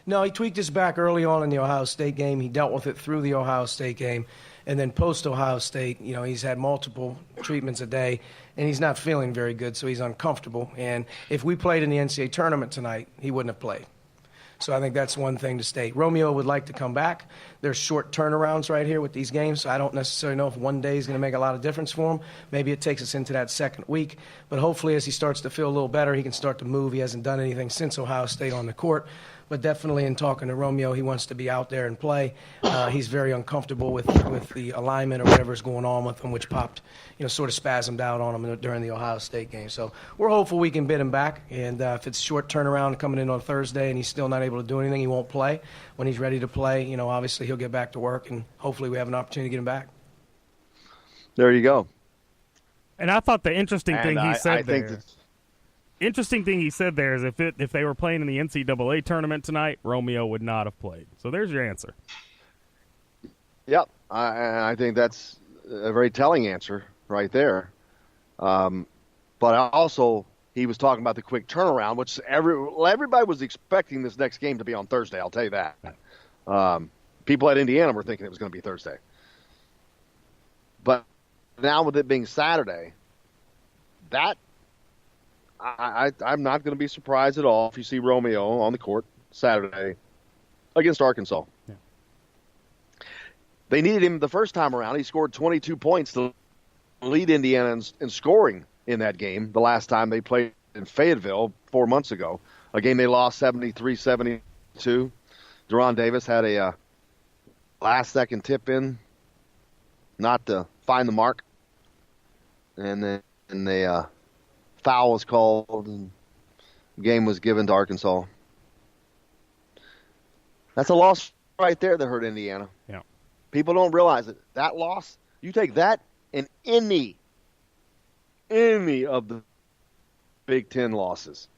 No, he tweaked his back early on in the Ohio State game. He dealt with it through the Ohio State game. And then post-Ohio State, he's had multiple treatments a day, and he's not feeling very good, so he's uncomfortable. And if we played in the NCAA tournament tonight, he wouldn't have played. So I think that's one thing to state. Romeo would like to come back. There's short turnarounds right here with these games, so I don't necessarily know if one day is going to make a lot of difference for him. Maybe it takes us into that second week. But hopefully as he starts to feel a little better, he can start to move. He hasn't done anything since Ohio State on the court. But definitely in talking to Romeo, he wants to be out there and play. He's very uncomfortable with the alignment or whatever's going on with him, which popped, sort of spasmed out on him during the Ohio State game. So we're hopeful we can bid him back. And if it's short turnaround coming in on Thursday and he's still not able to do anything, he won't play. When he's ready to play, obviously he'll get back to work, and hopefully we have an opportunity to get him back. There you go. And I thought the interesting thing he said there. Interesting thing he said there is if they were playing in the NCAA tournament tonight, Romeo would not have played. So there's your answer. Yep, I think that's a very telling answer right there. But also, he was talking about the quick turnaround, which everybody was expecting this next game to be on Thursday. I'll tell you that. People at Indiana were thinking it was going to be Thursday. But now with it being Saturday, I'm not going to be surprised at all if you see Romeo on the court Saturday against Arkansas. Yeah. They needed him the first time around. He scored 22 points to lead Indiana in scoring in that game the last time they played in Fayetteville 4 months ago, a game they lost 73-72. Deron Davis had a last-second tip-in not to find the mark, and then they foul was called, and the game was given to Arkansas. That's a loss right there that hurt Indiana. Yeah. People don't realize it. That loss, you take that in any of the Big Ten losses.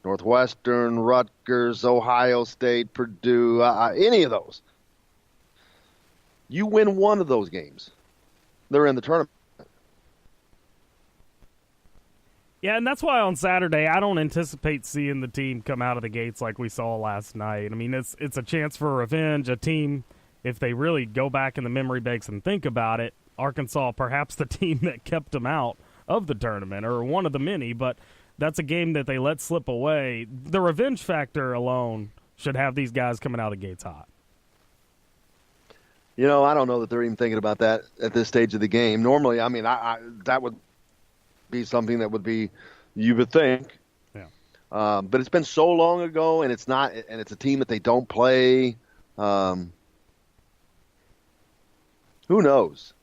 Northwestern, Rutgers, Ohio State, Purdue, any of those. You win one of those games, they're in the tournament. Yeah, and that's why on Saturday I don't anticipate seeing the team come out of the gates like we saw last night. I mean, it's a chance for revenge. A team, if they really go back in the memory banks and think about it, Arkansas, perhaps the team that kept them out of the tournament or one of the many, but that's a game that they let slip away. The revenge factor alone should have these guys coming out of the gates hot. I don't know that they're even thinking about that at this stage of the game. Normally, I mean, that would be something that would be, you would think. Yeah. But it's been so long ago, and it's not, and it's a team that they don't play. Who knows?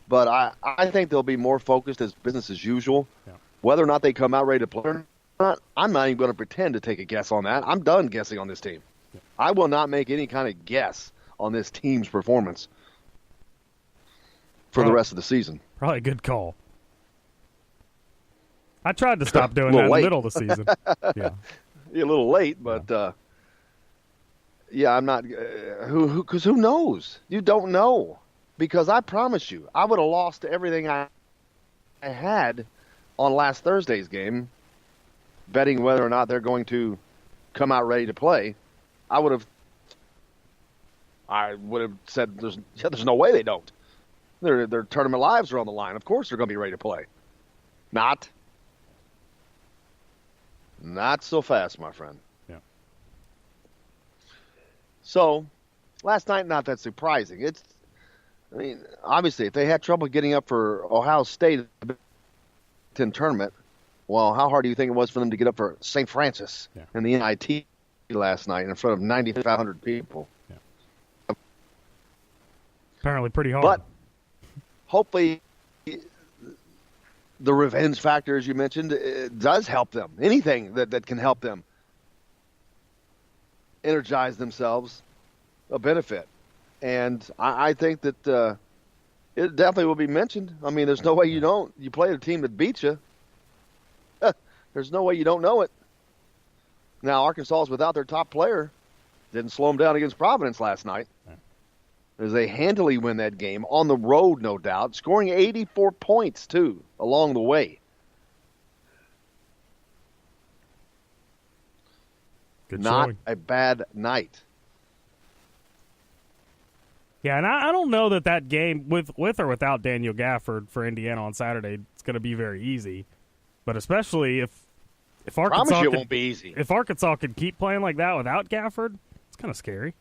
But I think they'll be more focused as business as usual. Yeah. Whether or not they come out ready to play or not, I'm not even going to pretend to take a guess on that. I'm done guessing on this team. Yeah. I will not make any kind of guess on this team's performance for the rest of the season. Probably a good call. I tried to stop doing that in the middle of the season. Yeah, a little late, but yeah, I'm not. Because who knows? You don't know. Because I promise you, I would have lost everything I had on last Thursday's game, betting whether or not they're going to come out ready to play. I would have said there's no way they don't. Their tournament lives are on the line. Of course they're going to be ready to play. Not so fast, my friend. Yeah. So, last night, not that surprising. Obviously, if they had trouble getting up for Ohio State in the Big Ten tournament, well, how hard do you think it was for them to get up for St. Francis in the NIT last night in front of 9,500 people? Yeah. Apparently pretty hard. But hopefully the revenge factor, as you mentioned, it does help them. Anything that can help them energize themselves, a benefit. And I think that it definitely will be mentioned. I mean, there's no way you don't. You play a team that beat you. There's no way you don't know it. Now, Arkansas is without their top player. Didn't slow them down against Providence last night. As they handily win that game on the road, no doubt, scoring 84 points, too, along the way. Good Not showing. a bad night. Yeah, and I don't know that game, with or without Daniel Gafford for Indiana on Saturday, it's going to be very easy. But especially if If Promise you it won't be easy. If Arkansas could keep playing like that without Gafford, it's kind of scary.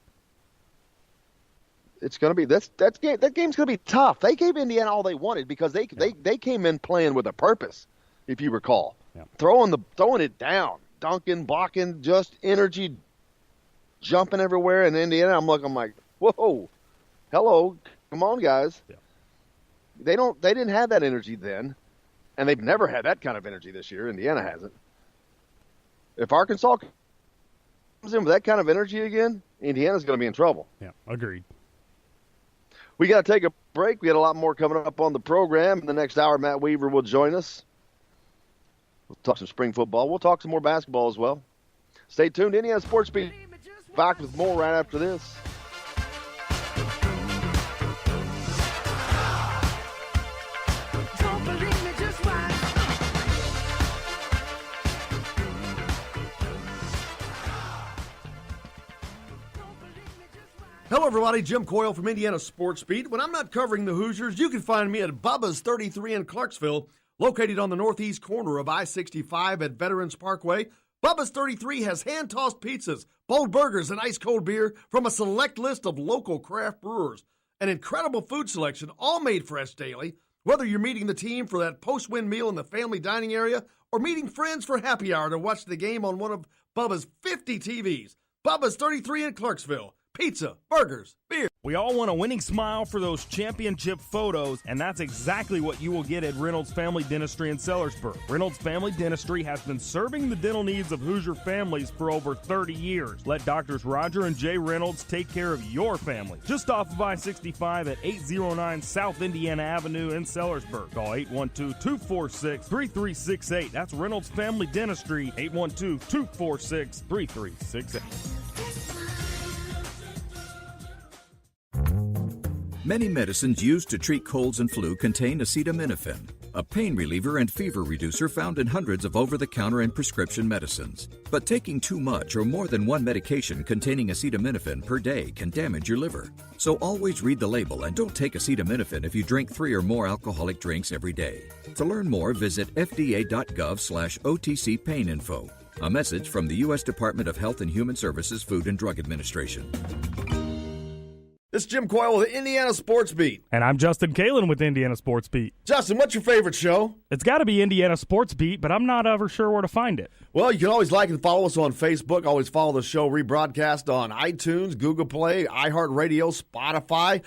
It's going to be that game's going to be tough. They gave Indiana all they wanted because they came in playing with a purpose, if you recall. Yeah. Throwing it down, dunking, blocking, just energy, jumping everywhere. In Indiana, I'm like, whoa, hello, come on, guys. Yeah. They didn't have that energy then, and they've never had that kind of energy this year. Indiana hasn't. If Arkansas comes in with that kind of energy again, Indiana's going to be in trouble. Yeah, agreed. We got to take a break. We got a lot more coming up on the program. In the next hour, Matt Weaver will join us. We'll talk some spring football. We'll talk some more basketball as well. Stay tuned. Indiana Sports Beat back with more right after this. Hello, everybody. Jim Coyle from Indiana Sports Beat. When I'm not covering the Hoosiers, you can find me at Bubba's 33 in Clarksville, located on the northeast corner of I-65 at Veterans Parkway. Bubba's 33 has hand-tossed pizzas, bold burgers, and ice-cold beer from a select list of local craft brewers. An incredible food selection, all made fresh daily. Whether you're meeting the team for that post-win meal in the family dining area or meeting friends for happy hour to watch the game on one of Bubba's 50 TVs. Bubba's 33 in Clarksville. Pizza, burgers, beer. We all want a winning smile for those championship photos, and that's exactly what you will get at Reynolds Family Dentistry in Sellersburg. Reynolds Family Dentistry has been serving the dental needs of Hoosier families for over 30 years. Let Doctors Roger and Jay Reynolds take care of your family. Just off of I-65 at 809 South Indiana Avenue in Sellersburg. Call 812-246-3368. That's Reynolds Family Dentistry, 812-246-3368. Many medicines used to treat colds and flu contain acetaminophen, a pain reliever and fever reducer found in hundreds of over-the-counter and prescription medicines. But taking too much or more than one medication containing acetaminophen per day can damage your liver. So always read the label and don't take acetaminophen if you drink 3 or more alcoholic drinks every day. To learn more, visit fda.gov/OTC pain info. A message from the U.S. Department of Health and Human Services Food and Drug Administration. This is Jim Coyle with Indiana Sports Beat. And I'm Justin Kalen with Indiana Sports Beat. Justin, what's your favorite show? It's got to be Indiana Sports Beat, but I'm not ever sure where to find it. Well, you can always like and follow us on Facebook. Always follow the show rebroadcast on iTunes, Google Play, iHeartRadio, Spotify.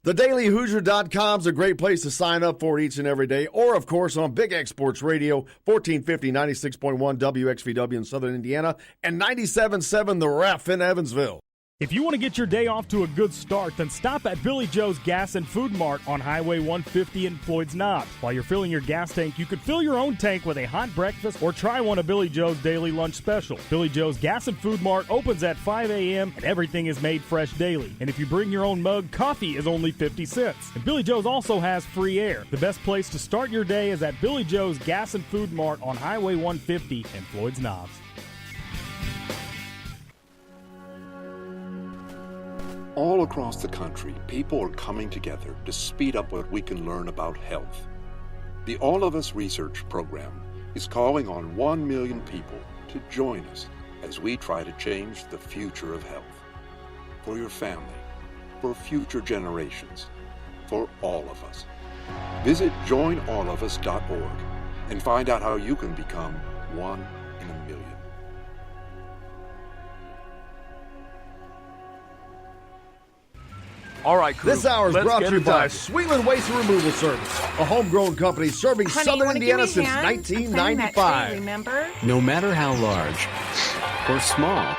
TheDailyHoosier.com is a great place to sign up for it each and every day. Or, of course, on Big X Sports Radio, 1450, 96.1 WXVW in Southern Indiana, and 97.7 The Ref in Evansville. If you want to get your day off to a good start, then stop at Billy Joe's Gas and Food Mart on Highway 150 in Floyd's Knobs. While you're filling your gas tank, you could fill your own tank with a hot breakfast or try one of Billy Joe's daily lunch special. Billy Joe's Gas and Food Mart opens at 5 a.m. and everything is made fresh daily. And if you bring your own mug, coffee is only 50 cents. And Billy Joe's also has free air. The best place to start your day is at Billy Joe's Gas and Food Mart on Highway 150 in Floyd's Knobs. All across the country, people are coming together to speed up what we can learn about health. The All of Us Research Program is calling on 1 million people to join us as we try to change the future of health. For your family, for future generations, for all of us. Visit joinallofus.org and find out how you can become one in a million. All right, crew. This hour is let's brought get to you it by done. Sweetland Waste and Removal Service, a homegrown company serving Honey, Southern wanna Indiana give me a since hand? I'm planting that 1995. tree, remember? No matter how large or small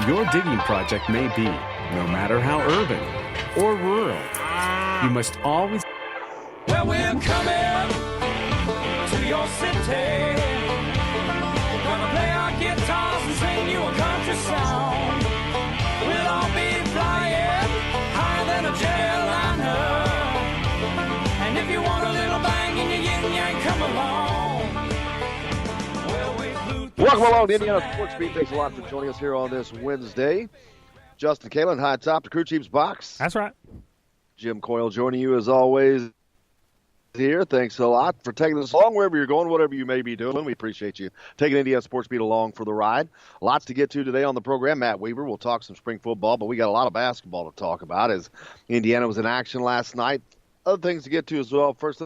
your digging project may be, no matter how urban or rural, you must always... Well, we're coming to your city. We're gonna play our guitars and sing you a country song. We'll all be flying higher than a jetliner. And if you want a little bang in your yin-yang, come along. Well, we blew through Welcome along to Indiana Sports Beat. Thanks a lot for joining us here on this Wednesday. Justin Kalen, high top, the Crew Chiefs box. That's right. Jim Coyle joining you as always. here. Thanks a lot for taking us along wherever you're going, whatever you may be doing. We appreciate you taking Indiana Sports Beat along for the ride. Lots to get to today on the program. Matt Weaver will talk some spring football, but we got a lot of basketball to talk about as Indiana was in action last night. Other things to get to as well. First,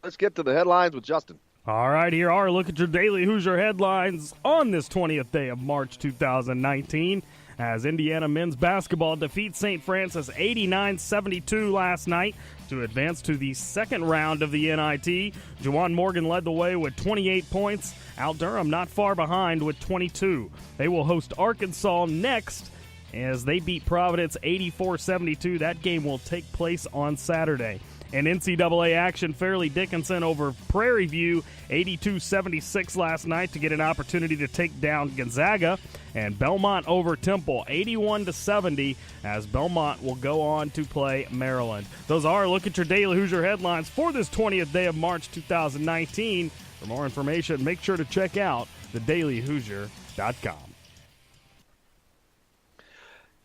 let's get to the headlines with Justin. All right, here are a look at your daily Hoosier headlines on this 20th day of March 2019. As Indiana men's basketball defeats St. Francis 89-72 last night to advance to the second round of the NIT. Juwan Morgan led the way with 28 points. Al Durham not far behind with 22. They will host Arkansas next as they beat Providence 84-72. That game will take place on Saturday. In NCAA action, Fairleigh Dickinson over Prairie View 82-76 last night to get an opportunity to take down Gonzaga. And Belmont over Temple 81-70 as Belmont will go on to play Maryland. Those are a look at your daily Hoosier headlines for this 20th day of March 2019. For more information, make sure to check out thedailyhoosier.com.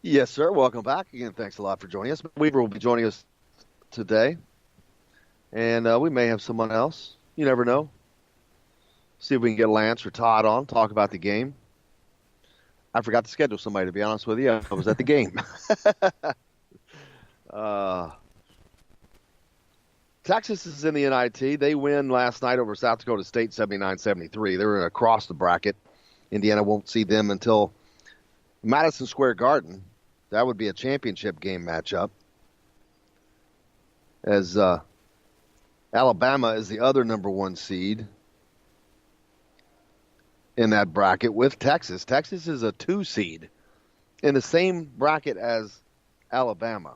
Yes, sir. Welcome back. Again, thanks a lot for joining us. Weaver will be joining us today. And we may have someone else. You never know. See if we can get Lance or Todd on, talk about the game. I forgot to schedule somebody, to be honest with you. I was at the game. Texas is in the NIT. They win last night over South Dakota State 79-73. They're across the bracket. Indiana won't see them until Madison Square Garden. That would be a championship game matchup. As Alabama is the other number one seed in that bracket with Texas. Texas is a 2 seed in the same bracket as Alabama.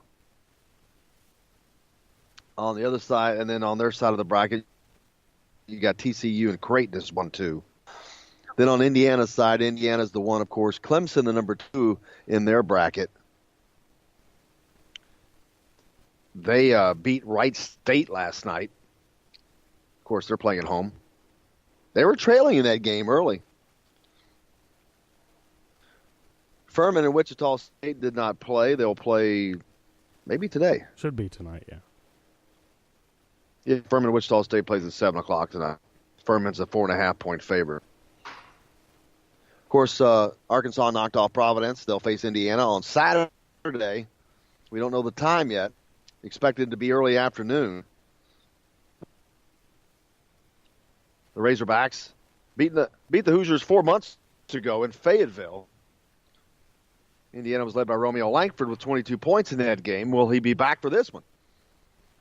On the other side, and then on their side of the bracket, you got TCU and Creighton is 1-2. Then on Indiana's side, Indiana's the one, of course. Clemson, the number 2 in their bracket. They beat Wright State last night. Of course, they're playing at home. They were trailing in that game early. Furman and Wichita State did not play. They'll play maybe today. Should be tonight, yeah. Yeah, Furman and Wichita State plays at 7 o'clock tonight. Furman's a 4.5-point favorite. Of course, Arkansas knocked off Providence. They'll face Indiana on Saturday. We don't know the time yet. Expected to be early afternoon. The Razorbacks beat the Hoosiers 4 months ago in Fayetteville. Indiana was led by Romeo Langford with 22 points in that game. Will he be back for this one?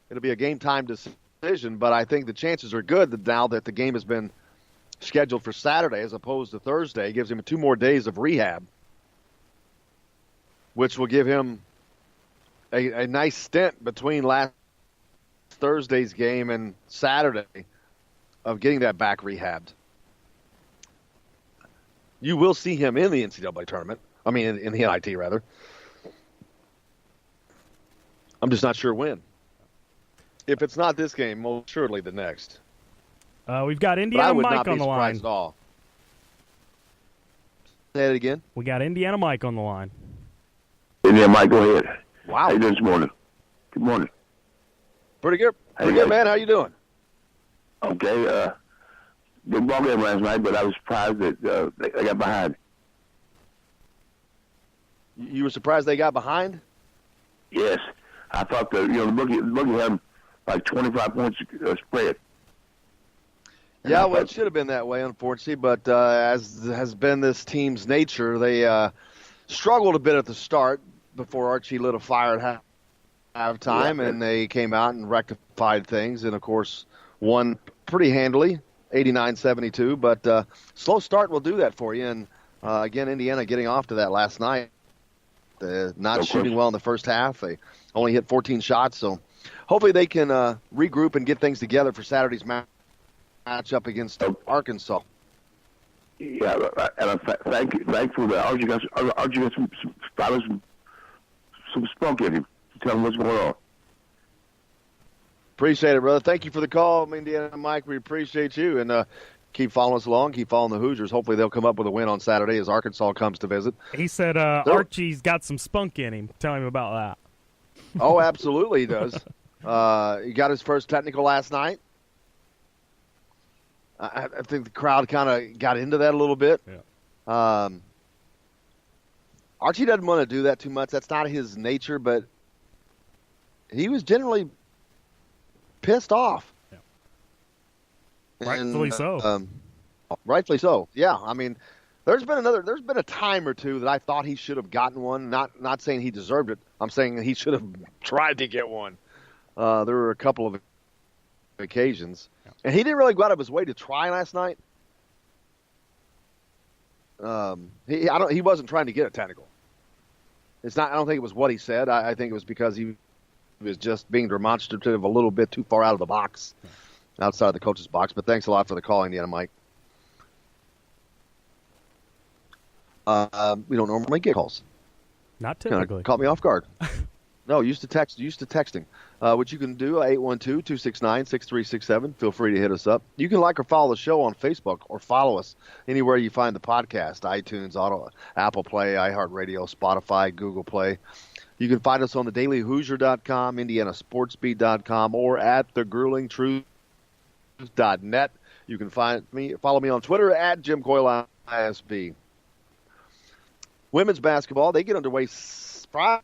It'll be a game-time decision, but I think the chances are good that now that the game has been scheduled for Saturday as opposed to Thursday, it gives him 2 more days of rehab, which will give him a nice stint between last Thursday's game and Saturday of getting that back rehabbed. You will see him in the NCAA tournament. I mean, in the NIT, rather. I'm just not sure when. If it's not this game, most surely the next. We've got Indiana Mike on the line. I would not be surprised at all. Say it again. We got Indiana Mike on the line. Indiana Mike, go ahead. Wow. How you doing this morning? Good morning. Pretty good. Pretty good, man. How you doing? Okay. Big ball game last night, but I was surprised that they got behind. You were surprised they got behind? Yes. I thought the bookie had like 25 points spread. Yeah, well, it should have been that way, unfortunately. But as has been this team's nature, they struggled a bit at the start before Archie lit a fire at halftime, and they came out and rectified things, and, of course, won pretty handily, 89-72. But slow start will do that for you. And, again, Indiana getting off to that last night. Not shooting well in the first half. They only hit 14 shots, so hopefully they can regroup and get things together for Saturday's matchup against Arkansas. Yeah, and thank for the Archie got some spunk in him. Tell him what's going on. Appreciate it, brother. Thank you for the call, Indiana Mike. We appreciate you, and keep following us along. Keep following the Hoosiers. Hopefully they'll come up with a win on Saturday as Arkansas comes to visit. He said Archie's got some spunk in him. Tell him about that. Oh, absolutely he does. He got his first technical last night. I think the crowd kind of got into that a little bit. Yeah. Archie doesn't want to do that too much. That's not his nature, but he was generally pissed off. Yeah. Rightfully so. Rightfully so. Yeah. I mean, there's been a time or two that I thought he should have gotten one. Not saying he deserved it. I'm saying he should have tried to get one. There were a couple of occasions, and he didn't really go out of his way to try last night. He wasn't trying to get a technical. I don't think it was what he said. I think it was because he was just being demonstrative a little bit too far out of the box, outside the coach's box. But thanks a lot for the call, Indiana Mike. We don't normally get calls. Not typically. Caught me off guard. No, used to texting. Which you can do, 812-269-6367. Feel free to hit us up. You can like or follow the show on Facebook or follow us anywhere you find the podcast, iTunes, Apple Play, iHeartRadio, Spotify, Google Play. You can find us on thedailyhoosier.com, indianasportsbeat.com, or at thegruelingtruth.net. You can follow me on Twitter at Jim Coyle ISB. Women's basketball, they get underway Friday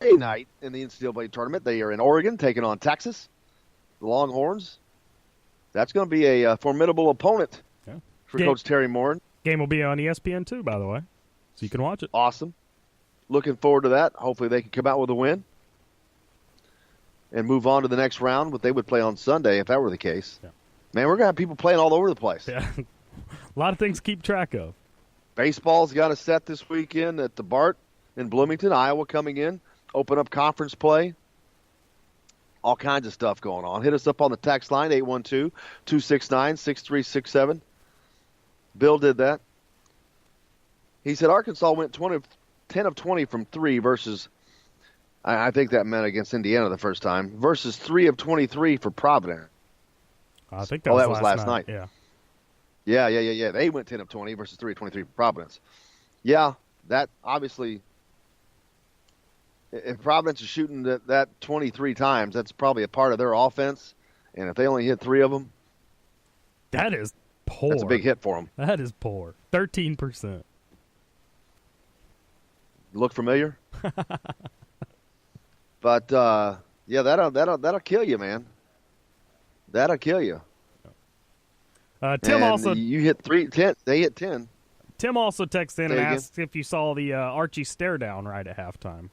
night in the NCAA tournament. They are in Oregon taking on Texas, the Longhorns. That's going to be a formidable opponent for Coach Terry Morin. Game will be on ESPN too, by the way, so you can watch it. Awesome. Looking forward to that. Hopefully they can come out with a win and move on to the next round, what they would play on Sunday if that were the case. Yeah. Man, we're going to have people playing all over the place. Yeah. A lot of things to keep track of. Baseball's got a set this weekend at the Bart in Bloomington, Iowa coming in. Open up conference play. All kinds of stuff going on. Hit us up on the text line, 812-269-6367. Bill did that. He said Arkansas went 10 of 20 from 3 versus, I think that meant against Indiana the first time, versus 3 of 23 for Providence. I think that was last night. Yeah. Yeah. They went 10 of 20 versus 3 of 23 for Providence. Yeah, that obviously, if Providence is shooting that 23 times, that's probably a part of their offense. And if they only hit 3 of them, that is poor. That's a big hit for them. That is poor. 13%. Look familiar? But yeah, that'll kill you, man. That'll kill you. Tim and also you hit 10. They hit 10. Tim also texted in and again. asked if you saw the Archie stare down right at halftime.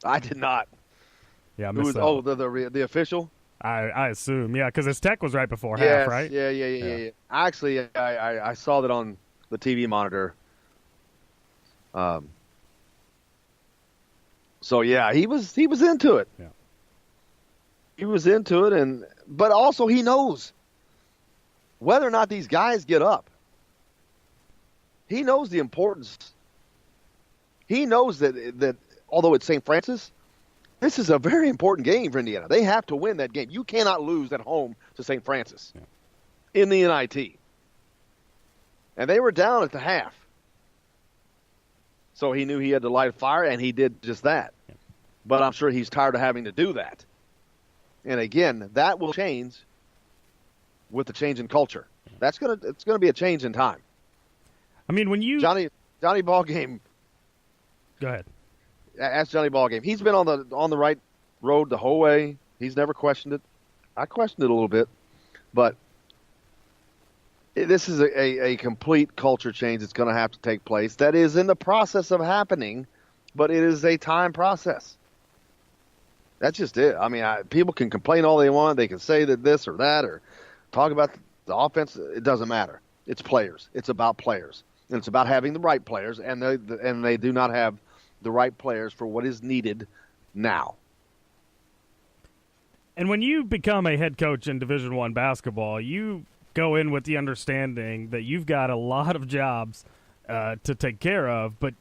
I did not. Yeah, I Who missed was, that. oh, the official? I assume, yeah, because his tech was right before half, right? Yeah. Actually, I saw that on the TV monitor. So yeah, he was into it. Yeah. He was into it, but also he knows whether or not these guys get up. He knows the importance. He knows that although it's St. Francis, this is a very important game for Indiana. They have to win that game. You cannot lose at home to St. Francis in the NIT. And they were down at the half. So he knew he had to light a fire, and he did just that. Yeah. But I'm sure he's tired of having to do that. And again, that will change with the change in culture. It's gonna be a change in time. I mean, when you Johnny Ballgame. Go ahead. Ask Johnny Ballgame. He's been on the right road the whole way. He's never questioned it. I questioned it a little bit, but this is a complete culture change that's going to have to take place. That is in the process of happening, but it is a time process. That's just it. I mean, people can complain all they want. They can say that this or that or talk about the offense. It doesn't matter. It's players. It's about players. And it's about having the right players, and they do not have the right players for what is needed now. And when you become a head coach in Division I basketball, you go in with the understanding that you've got a lot of jobs to take care of, but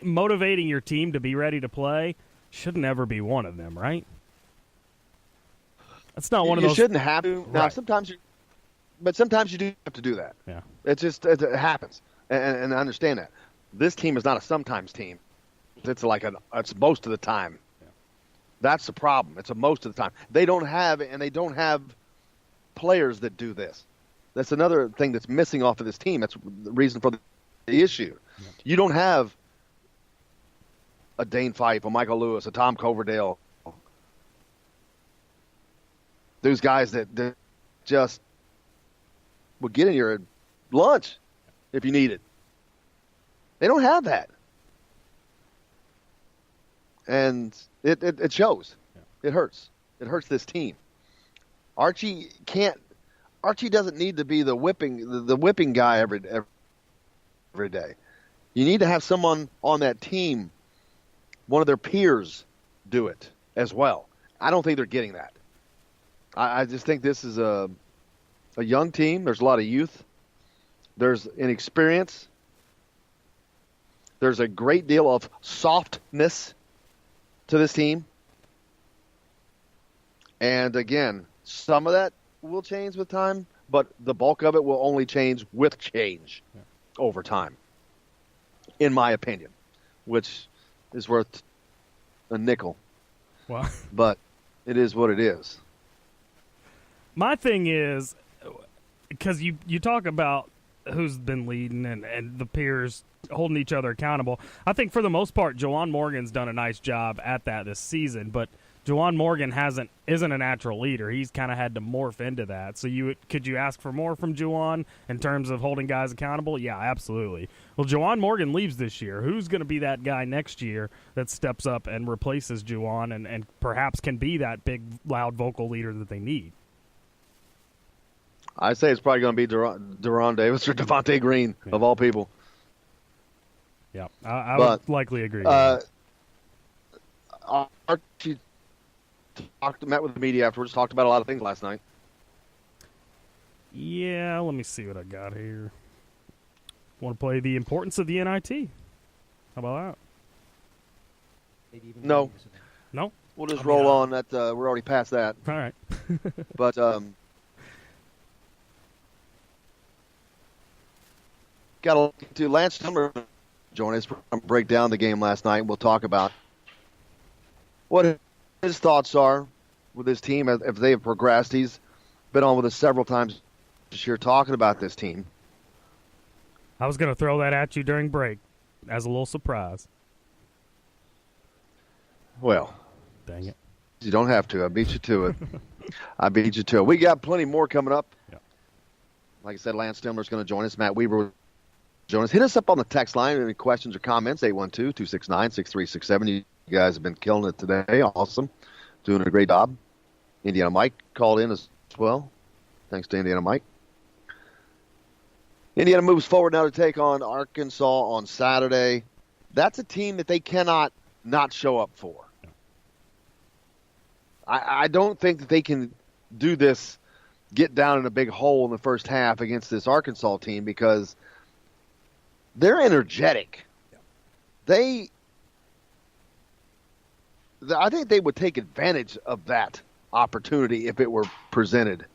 motivating your team to be ready to play should never be one of them, right? That's not one of those. You shouldn't have to. Right. Now, sometimes you do have to do that. Yeah. It happens, and I understand that. This team is not a sometimes team. It's most of the time. That's the problem. It's a most of the time. They don't have players that do this. That's another thing that's missing off of this team. That's the reason for the issue. Yeah. You don't have a Dane Fife, a Michael Lewis, a Tom Coverdale. Those guys that just would get in your lunch if you need it. They don't have that. And it shows. Yeah. It hurts. It hurts this team. Archie doesn't need to be the whipping guy every day. You need to have someone on that team, one of their peers, do it as well. I don't think they're getting that. I just think this is a young team. There's a lot of youth. There's inexperience. There's a great deal of softness to this team. And again, some of that will change with time, but the bulk of it will only change with change over time, in my opinion, which is worth a nickel. Wow. But it is what it is. My thing is, because you talk about who's been leading and the peers holding each other accountable. I think for the most part, Juwan Morgan's done a nice job at that this season, but Juwan Morgan isn't a natural leader. He's kind of had to morph into that. So could you ask for more from Juwan in terms of holding guys accountable? Yeah, absolutely. Well, Juwan Morgan leaves this year. Who's going to be that guy next year that steps up and replaces Juwan and perhaps can be that big, loud vocal leader that they need? I say it's probably going to be Deron Davis or Devontae Green, of all people. Yeah, I would likely agree. Archie met with the media afterwards, talked about a lot of things last night. Yeah, let me see what I got here. Want to play the importance of the NIT? How about that? No. No? We'll just roll on. That we're already past that. All right. But got to Lance Tummer join us to break down the game last night. We'll talk about what his thoughts are with his team if they have progressed. He's been on with us several times this year talking about this team. I was going to throw that at you during break as a little surprise. Well, dang it. You don't have to. I beat you to it. I beat you to it. We got plenty more coming up. Yeah. Like I said, Lance Stemler's going to join us. Matt Weaver will join us. Hit us up on the text line. Any questions or comments, 812-269-6367. You guys have been killing it today. Awesome. Doing a great job. Indiana Mike called in as well. Thanks to Indiana Mike. Indiana moves forward now to take on Arkansas on Saturday. That's a team that they cannot not show up for. I don't think that they can do this, get down in a big hole in the first half against this Arkansas team because they're energetic. I think they would take advantage of that opportunity if it were presented.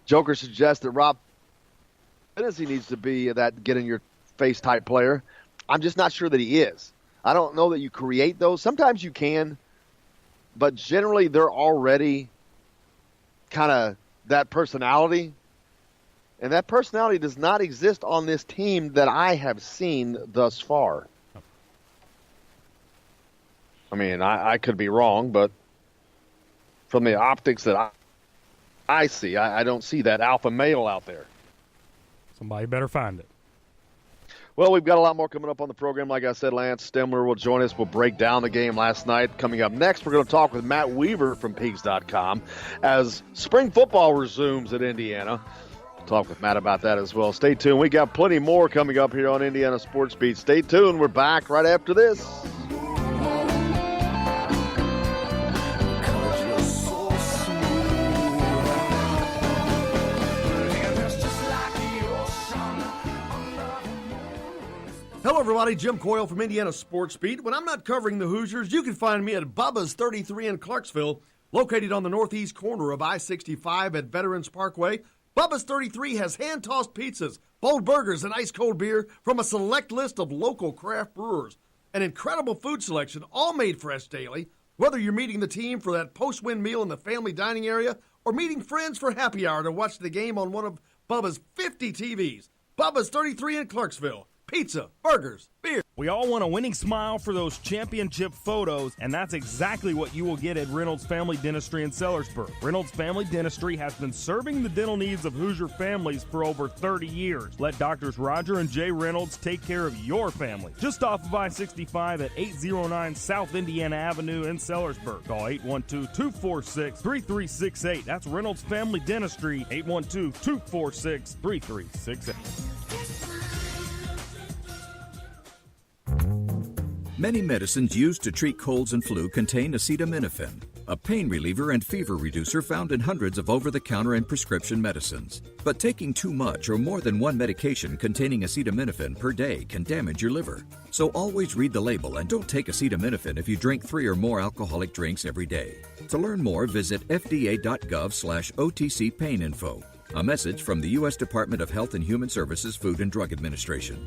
Joker suggests that Rob Hennessy needs to be that get-in-your-face type player. I'm just not sure that he is. I don't know that you create those. Sometimes you can, but generally they're already kind of that personality. And that personality does not exist on this team that I have seen thus far. I mean, I could be wrong, but from the optics that I see, I don't see that alpha male out there. Somebody better find it. Well, we've got a lot more coming up on the program. Like I said, Lance Stemler will join us. We'll break down the game last night. Coming up next, we're going to talk with Matt Weaver from Pigs.com as spring football resumes at Indiana. We'll talk with Matt about that as well. Stay tuned. We got plenty more coming up here on Indiana Sports Beat. Stay tuned. We're back right after this. Hello, everybody. Jim Coyle from Indiana Sports Beat. When I'm not covering the Hoosiers, you can find me at Bubba's 33 in Clarksville, located on the northeast corner of I-65 at Veterans Parkway. Bubba's 33 has hand-tossed pizzas, bold burgers, and ice-cold beer from a select list of local craft brewers. An incredible food selection, all made fresh daily. Whether you're meeting the team for that post-win meal in the family dining area or meeting friends for happy hour to watch the game on one of Bubba's 50 TVs, Bubba's 33 in Clarksville. Pizza, burgers, beer. We all want a winning smile for those championship photos, and that's exactly what you will get at Reynolds Family Dentistry in Sellersburg. Reynolds Family Dentistry has been serving the dental needs of Hoosier families for over 30 years. Let Doctors Roger and Jay Reynolds take care of your family. Just off of I-65 at 809 South Indiana Avenue in Sellersburg. Call 812-246-3368. That's Reynolds Family Dentistry, 812-246-3368. Many medicines used to treat colds and flu contain acetaminophen, a pain reliever and fever reducer found in hundreds of over-the-counter and prescription medicines. But taking too much or more than one medication containing acetaminophen per day can damage your liver. So always read the label and don't take acetaminophen if you drink 3 or more alcoholic drinks every day. To learn more, visit fda.gov/OTC pain info. A message from the U.S. Department of Health and Human Services Food and Drug Administration.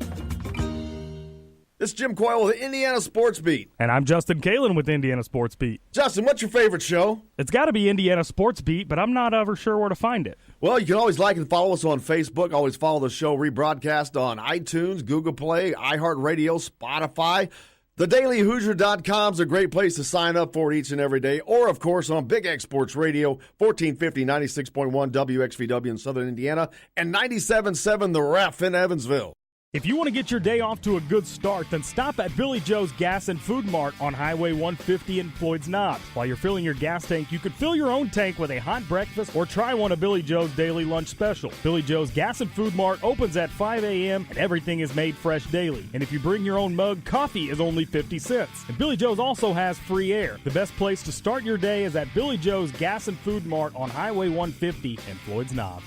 This is Jim Coyle with the Indiana Sports Beat. And I'm Justin Kalen with Indiana Sports Beat. Justin, what's your favorite show? It's got to be Indiana Sports Beat, but I'm not ever sure where to find it. Well, you can always like and follow us on Facebook. Always follow the show rebroadcast on iTunes, Google Play, iHeartRadio, Spotify. TheDailyHoosier.com is a great place to sign up for it each and every day. Or, of course, on Big X Sports Radio, 1450, 96.1 WXVW in Southern Indiana, and 97.7 The Ref in Evansville. If you want to get your day off to a good start, then stop at Billy Joe's Gas and Food Mart on Highway 150 in Floyd's Knobs. While you're filling your gas tank, you could fill your own tank with a hot breakfast or try one of Billy Joe's daily lunch special. Billy Joe's Gas and Food Mart opens at 5 a.m. and everything is made fresh daily. And if you bring your own mug, coffee is only 50 cents. And Billy Joe's also has free air. The best place to start your day is at Billy Joe's Gas and Food Mart on Highway 150 in Floyd's Knobs.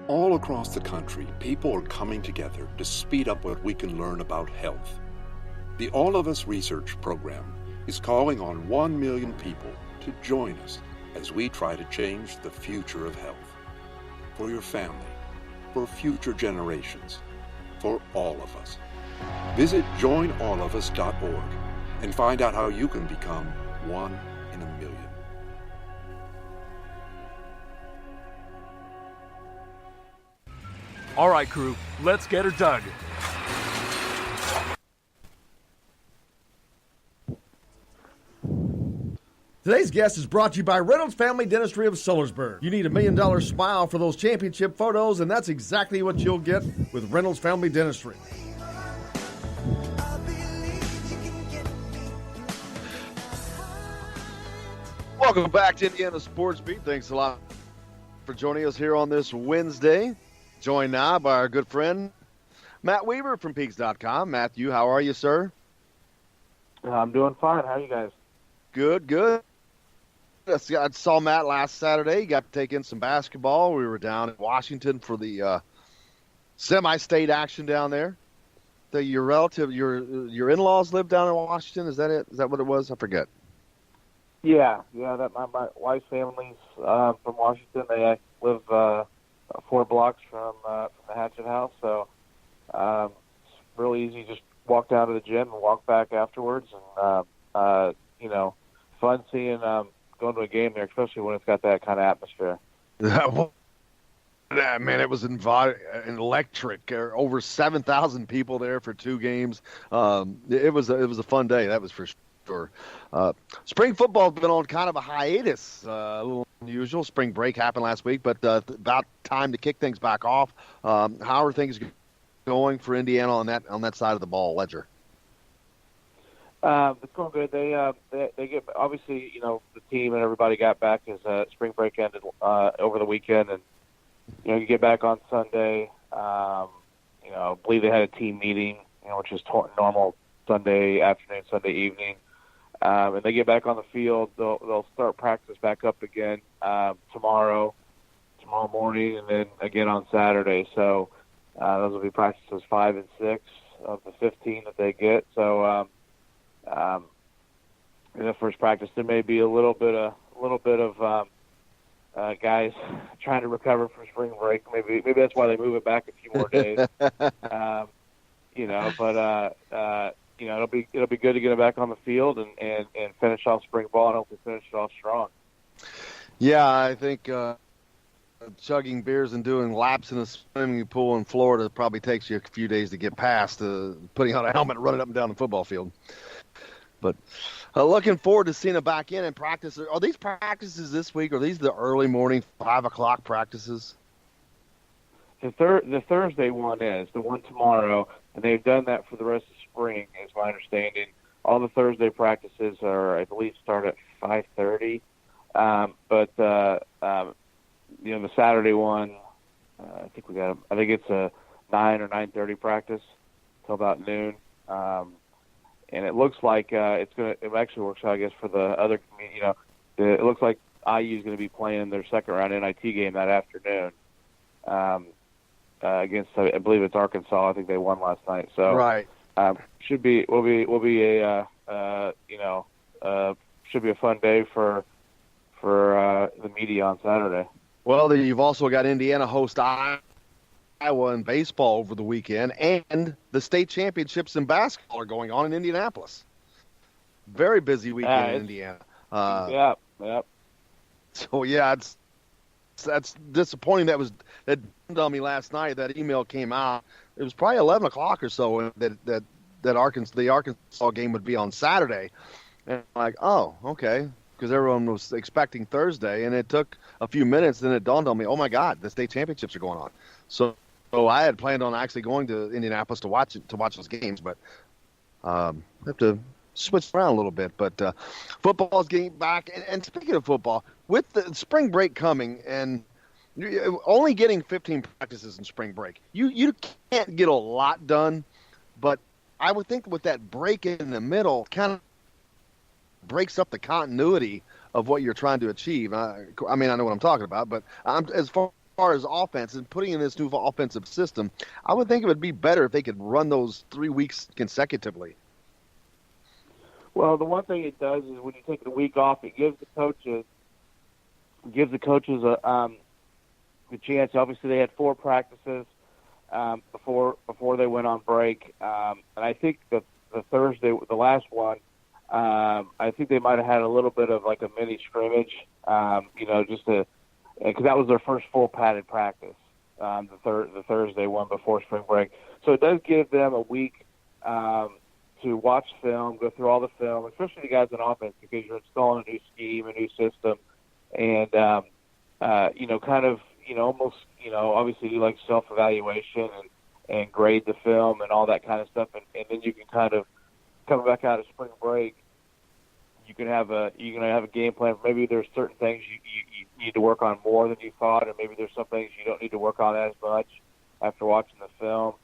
All across the country, people are coming together to speed up what we can learn about health. The All of Us Research Program is calling on 1 million people to join us as we try to change the future of health. For your family, for future generations, for all of us. Visit joinallofus.org and find out how you can become one in a million. All right, crew, let's get her dug. Today's guest is brought to you by Reynolds Family Dentistry of Sellersburg. You need $1 million smile for those championship photos, and that's exactly what you'll get with Reynolds Family Dentistry. Welcome back to Indiana Sports Beat. Thanks a lot for joining us here on this Wednesday. Joined now by our good friend, Matt Weaver from Peaks.com. Matthew, how are you, sir? I'm doing fine. How are you guys? Good, good. I saw Matt last Saturday. He got to take in some basketball. We were down in Washington for the semi-state action down there. Your relative, your in-laws live down in Washington. Is that it? Is that what it was? I forget. Yeah. That my wife's family's from Washington. They live 4 blocks from the Hatchet House, so it's really easy. Just walk down to the gym and walk back afterwards, and fun seeing going to a game there, especially when it's got that kind of atmosphere. Man, it was electric. Over 7,000 people there for 2 games. It was a fun day, that was for sure. Spring football's been on kind of a hiatus, a little unusual. Spring break happened last week, but about time to kick things back off. How are things going for Indiana on that side of the ball, Ledger? It's going good. They get, obviously, the team and everybody got back as spring break ended over the weekend, and you get back on Sunday. I believe they had a team meeting, which is normal Sunday afternoon, Sunday evening. And they get back on the field. They'll start practice back up again tomorrow morning, and then again on Saturday. So those will be practices 5 and 6 of the 15 that they get. So in the first practice, there may be a little bit of guys trying to recover from spring break. Maybe that's why they move it back a few more days. It'll be good to get them back on the field and finish off spring ball and hopefully finish it off strong. Yeah, I think chugging beers and doing laps in a swimming pool in Florida probably takes you a few days to get past putting on a helmet and running up and down the football field. But looking forward to seeing them back in and practice. Are these practices this week? Or are these the early morning 5 o'clock practices? The Thursday one is the one tomorrow, and they've done that for the rest of spring, is my understanding. All the Thursday practices are, I believe, start at 5:30. The Saturday one, I think it's a 9 or 9:30 practice till about noon. And it looks like it actually works out, I guess, for the other community. It looks like IU is going to be playing their second round NIT game that afternoon against, I believe it's Arkansas. I think they won last night. So right. Should be a fun day for the media on Saturday. Well, you've also got Indiana host Iowa in baseball over the weekend, and the state championships in basketball are going on in Indianapolis. Very busy weekend in Indiana. Yep. So yeah, that's disappointing. That dawned on me last night. That email came out. It was probably 11 o'clock or so that the Arkansas game would be on Saturday, and I'm like, oh, okay. Because everyone was expecting Thursday, and it took a few minutes. Then it dawned on me, oh my God, the state championships are going on. So I had planned on actually going to Indianapolis to watch those games, but have to switch around a little bit. But football's getting back, and speaking of football, with the spring break coming, and only getting 15 practices in spring break, you can't get a lot done. But I would think with that break in the middle, kind of breaks up the continuity of what you're trying to achieve. I mean, I know what I'm talking about, but as far as offense and putting in this new offensive system, I would think it would be better if they could run those 3 weeks consecutively. Well, the one thing it does is when you take the week off, it gives the coaches a chance. Obviously, they had 4 practices before they went on break, and I think the Thursday, the last one, I think they might have had a little bit of like a mini scrimmage, just because that was their first full padded practice, the Thursday one before spring break. So it does give them a week to watch film, go through all the film, especially the guys in offense, because you're installing a new scheme, a new system, and obviously do like self-evaluation and grade the film and all that kind of stuff, and then you can kind of coming back out of spring break, you can have a game plan. Maybe there's certain things you need to work on more than you thought, and maybe there's some things you don't need to work on as much after watching the film.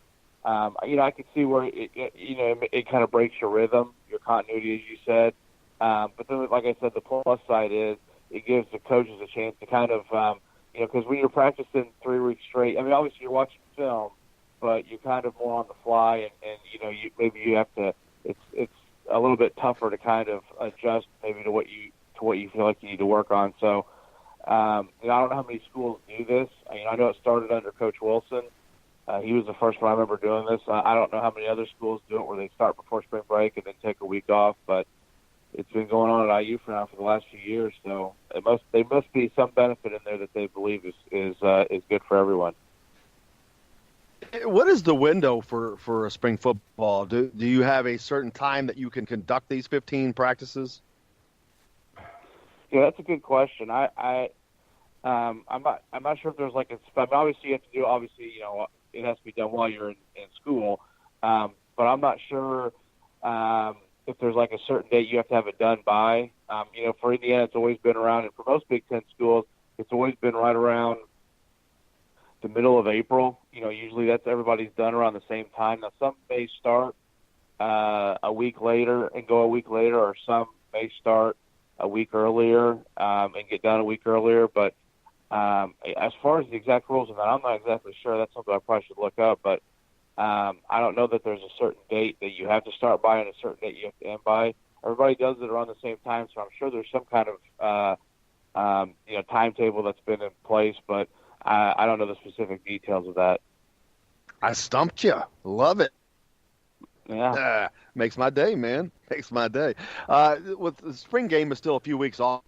I can see where it kind of breaks your rhythm, your continuity, as you said. But then, like I said, the plus side is it gives the coaches a chance to kind of, because when you're practicing 3 weeks straight, I mean, obviously you're watching film, but you're kind of more on the fly, and maybe you have to. It's a little bit tougher to kind of adjust maybe to what you feel like you need to work on. So I don't know how many schools do this. I know it started under Coach Wilson. He was the first one I remember doing this. I don't know how many other schools do it where they start before spring break and then take a week off, but it's been going on at IU for the last few years. So there must be some benefit in there that they believe is good for everyone. What is the window for a spring football? Do you have a certain time that you can conduct these 15 practices? Yeah, that's a good question. I'm not sure if there's like obviously you have to do it has to be done while you're in school, but I'm not sure if there's like a certain date you have to have it done by. For Indiana, it's always been around, and for most Big Ten schools, it's always been right around the middle of April. Usually that's everybody's done around the same time. Now some may start a week later and go a week later, or some may start a week earlier and get done a week earlier. But as far as the exact rules of that, I'm not exactly sure. That's something I probably should look up. But I don't know that there's a certain date that you have to start by and a certain date you have to end by. Everybody does it around the same time, so I'm sure there's some kind of timetable that's been in place, but I don't know the specific details of that. I stumped you. Love it. Yeah. Makes my day, man. Makes my day. With the spring game is still a few weeks off,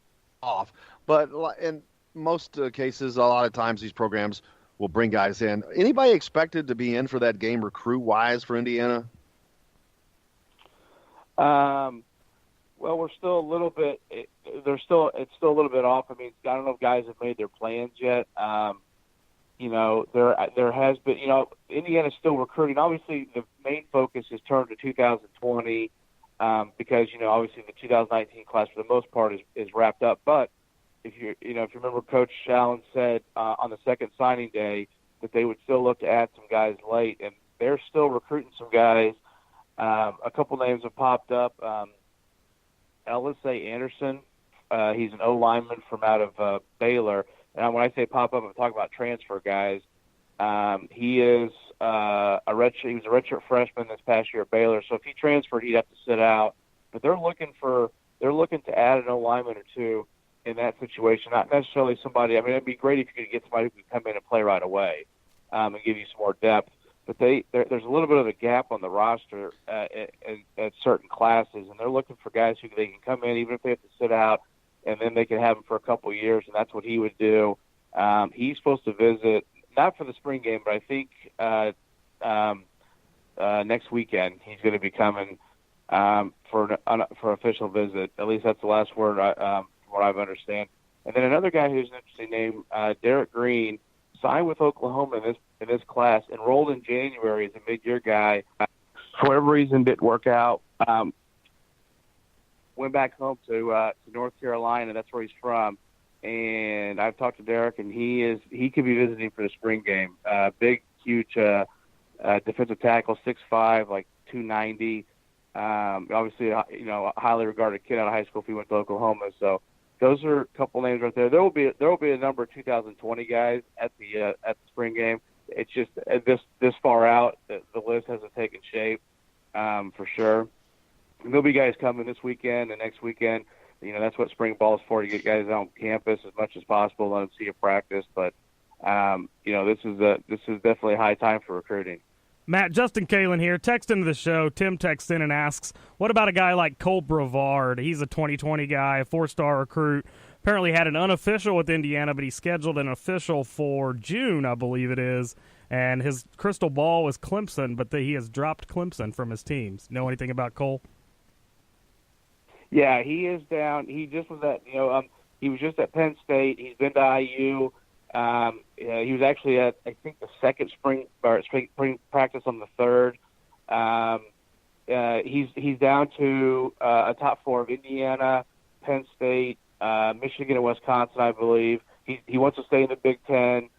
but in most cases, a lot of times these programs will bring guys in. Anybody expected to be in for that game recruit-wise for Indiana? Well, we're still a little bit. It's still a little bit off. I mean, I don't know if guys have made their plans yet. There has been. Indiana's still recruiting. Obviously, the main focus is turned to 2020 because obviously the 2019 class for the most part is wrapped up. But if you remember, Coach Allen said on the second signing day that they would still look to add some guys late, and they're still recruiting some guys. A couple names have popped up. Ellis Anderson, he's an O lineman from out of Baylor. And when I say pop up, I'm talking about transfer guys. He is he was a redshirt freshman this past year at Baylor. So if he transferred, he'd have to sit out. But they're looking to add an O lineman or two in that situation. Not necessarily somebody. I mean, it'd be great if you could get somebody who could come in and play right away and give you some more depth. But there's a little bit of a gap on the roster at certain classes, and they're looking for guys who they can come in even if they have to sit out, and then they can have him for a couple of years, and that's what he would do. He's supposed to visit, not for the spring game, but I think next weekend he's going to be coming for an official visit. At least that's the last word from what I understand. And then another guy who's an interesting name, Derek Green, signed with Oklahoma in this class, enrolled in January as a mid-year guy. For whatever reason, didn't work out. Went back home to North Carolina. That's where he's from. And I've talked to Derek, and he could be visiting for the spring game. Big, huge defensive tackle, 6'5", like 290. Obviously, a highly regarded kid out of high school if he went to Oklahoma. So those are a couple names right there. There will be a number of 2020 guys at the spring game. It's just this far out, the list hasn't taken shape for sure. And there'll be guys coming this weekend and next weekend. That's what spring ball is for, to get guys out on campus as much as possible, let them see a practice. But this is definitely a high time for recruiting. Matt, Justin Kalen here. Text into the show. Tim texts in and asks, what about a guy like Cole Brevard? He's a 2020 guy, a 4-star recruit. Apparently had an unofficial with Indiana, but he scheduled an official for June, I believe it is. And his crystal ball was Clemson, but he has dropped Clemson from his teams. Know anything about Cole? Yeah, he is down. He just was at, he was just at Penn State. He's been to IU. He was actually at, I think, the second spring practice on the third. He's down to a top 4 of Indiana, Penn State, Michigan, and Wisconsin, I believe. He wants to stay in the Big Ten.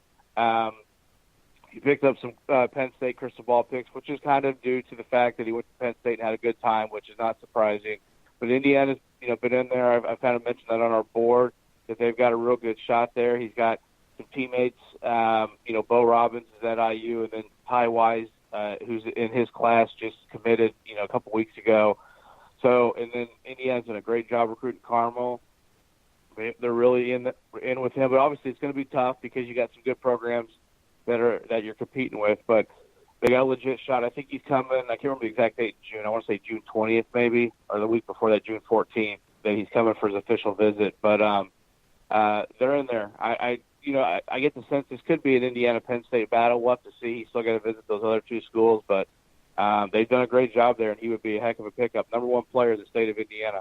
He picked up some Penn State crystal ball picks, which is kind of due to the fact that he went to Penn State and had a good time, which is not surprising. But Indiana's, been in there. I've kind of mentioned that on our board, that they've got a real good shot there. He's got some teammates, Bo Robbins is at IU, and then Ty Wise, who's in his class, just committed, a couple weeks ago. So, and then Indiana's done a great job recruiting Carmel. They're really in with him, but obviously it's going to be tough because you got some good programs that you're competing with. But they got a legit shot. I think he's coming. I can't remember the exact date in June. I want to say June 20th maybe, or the week before that, June 14th, that he's coming for his official visit. But they're in there. I get the sense this could be an Indiana-Penn State battle. We'll have to see. He's still got to visit those other two schools, but they've done a great job there, and he would be a heck of a pickup. Number 1 player in the state of Indiana.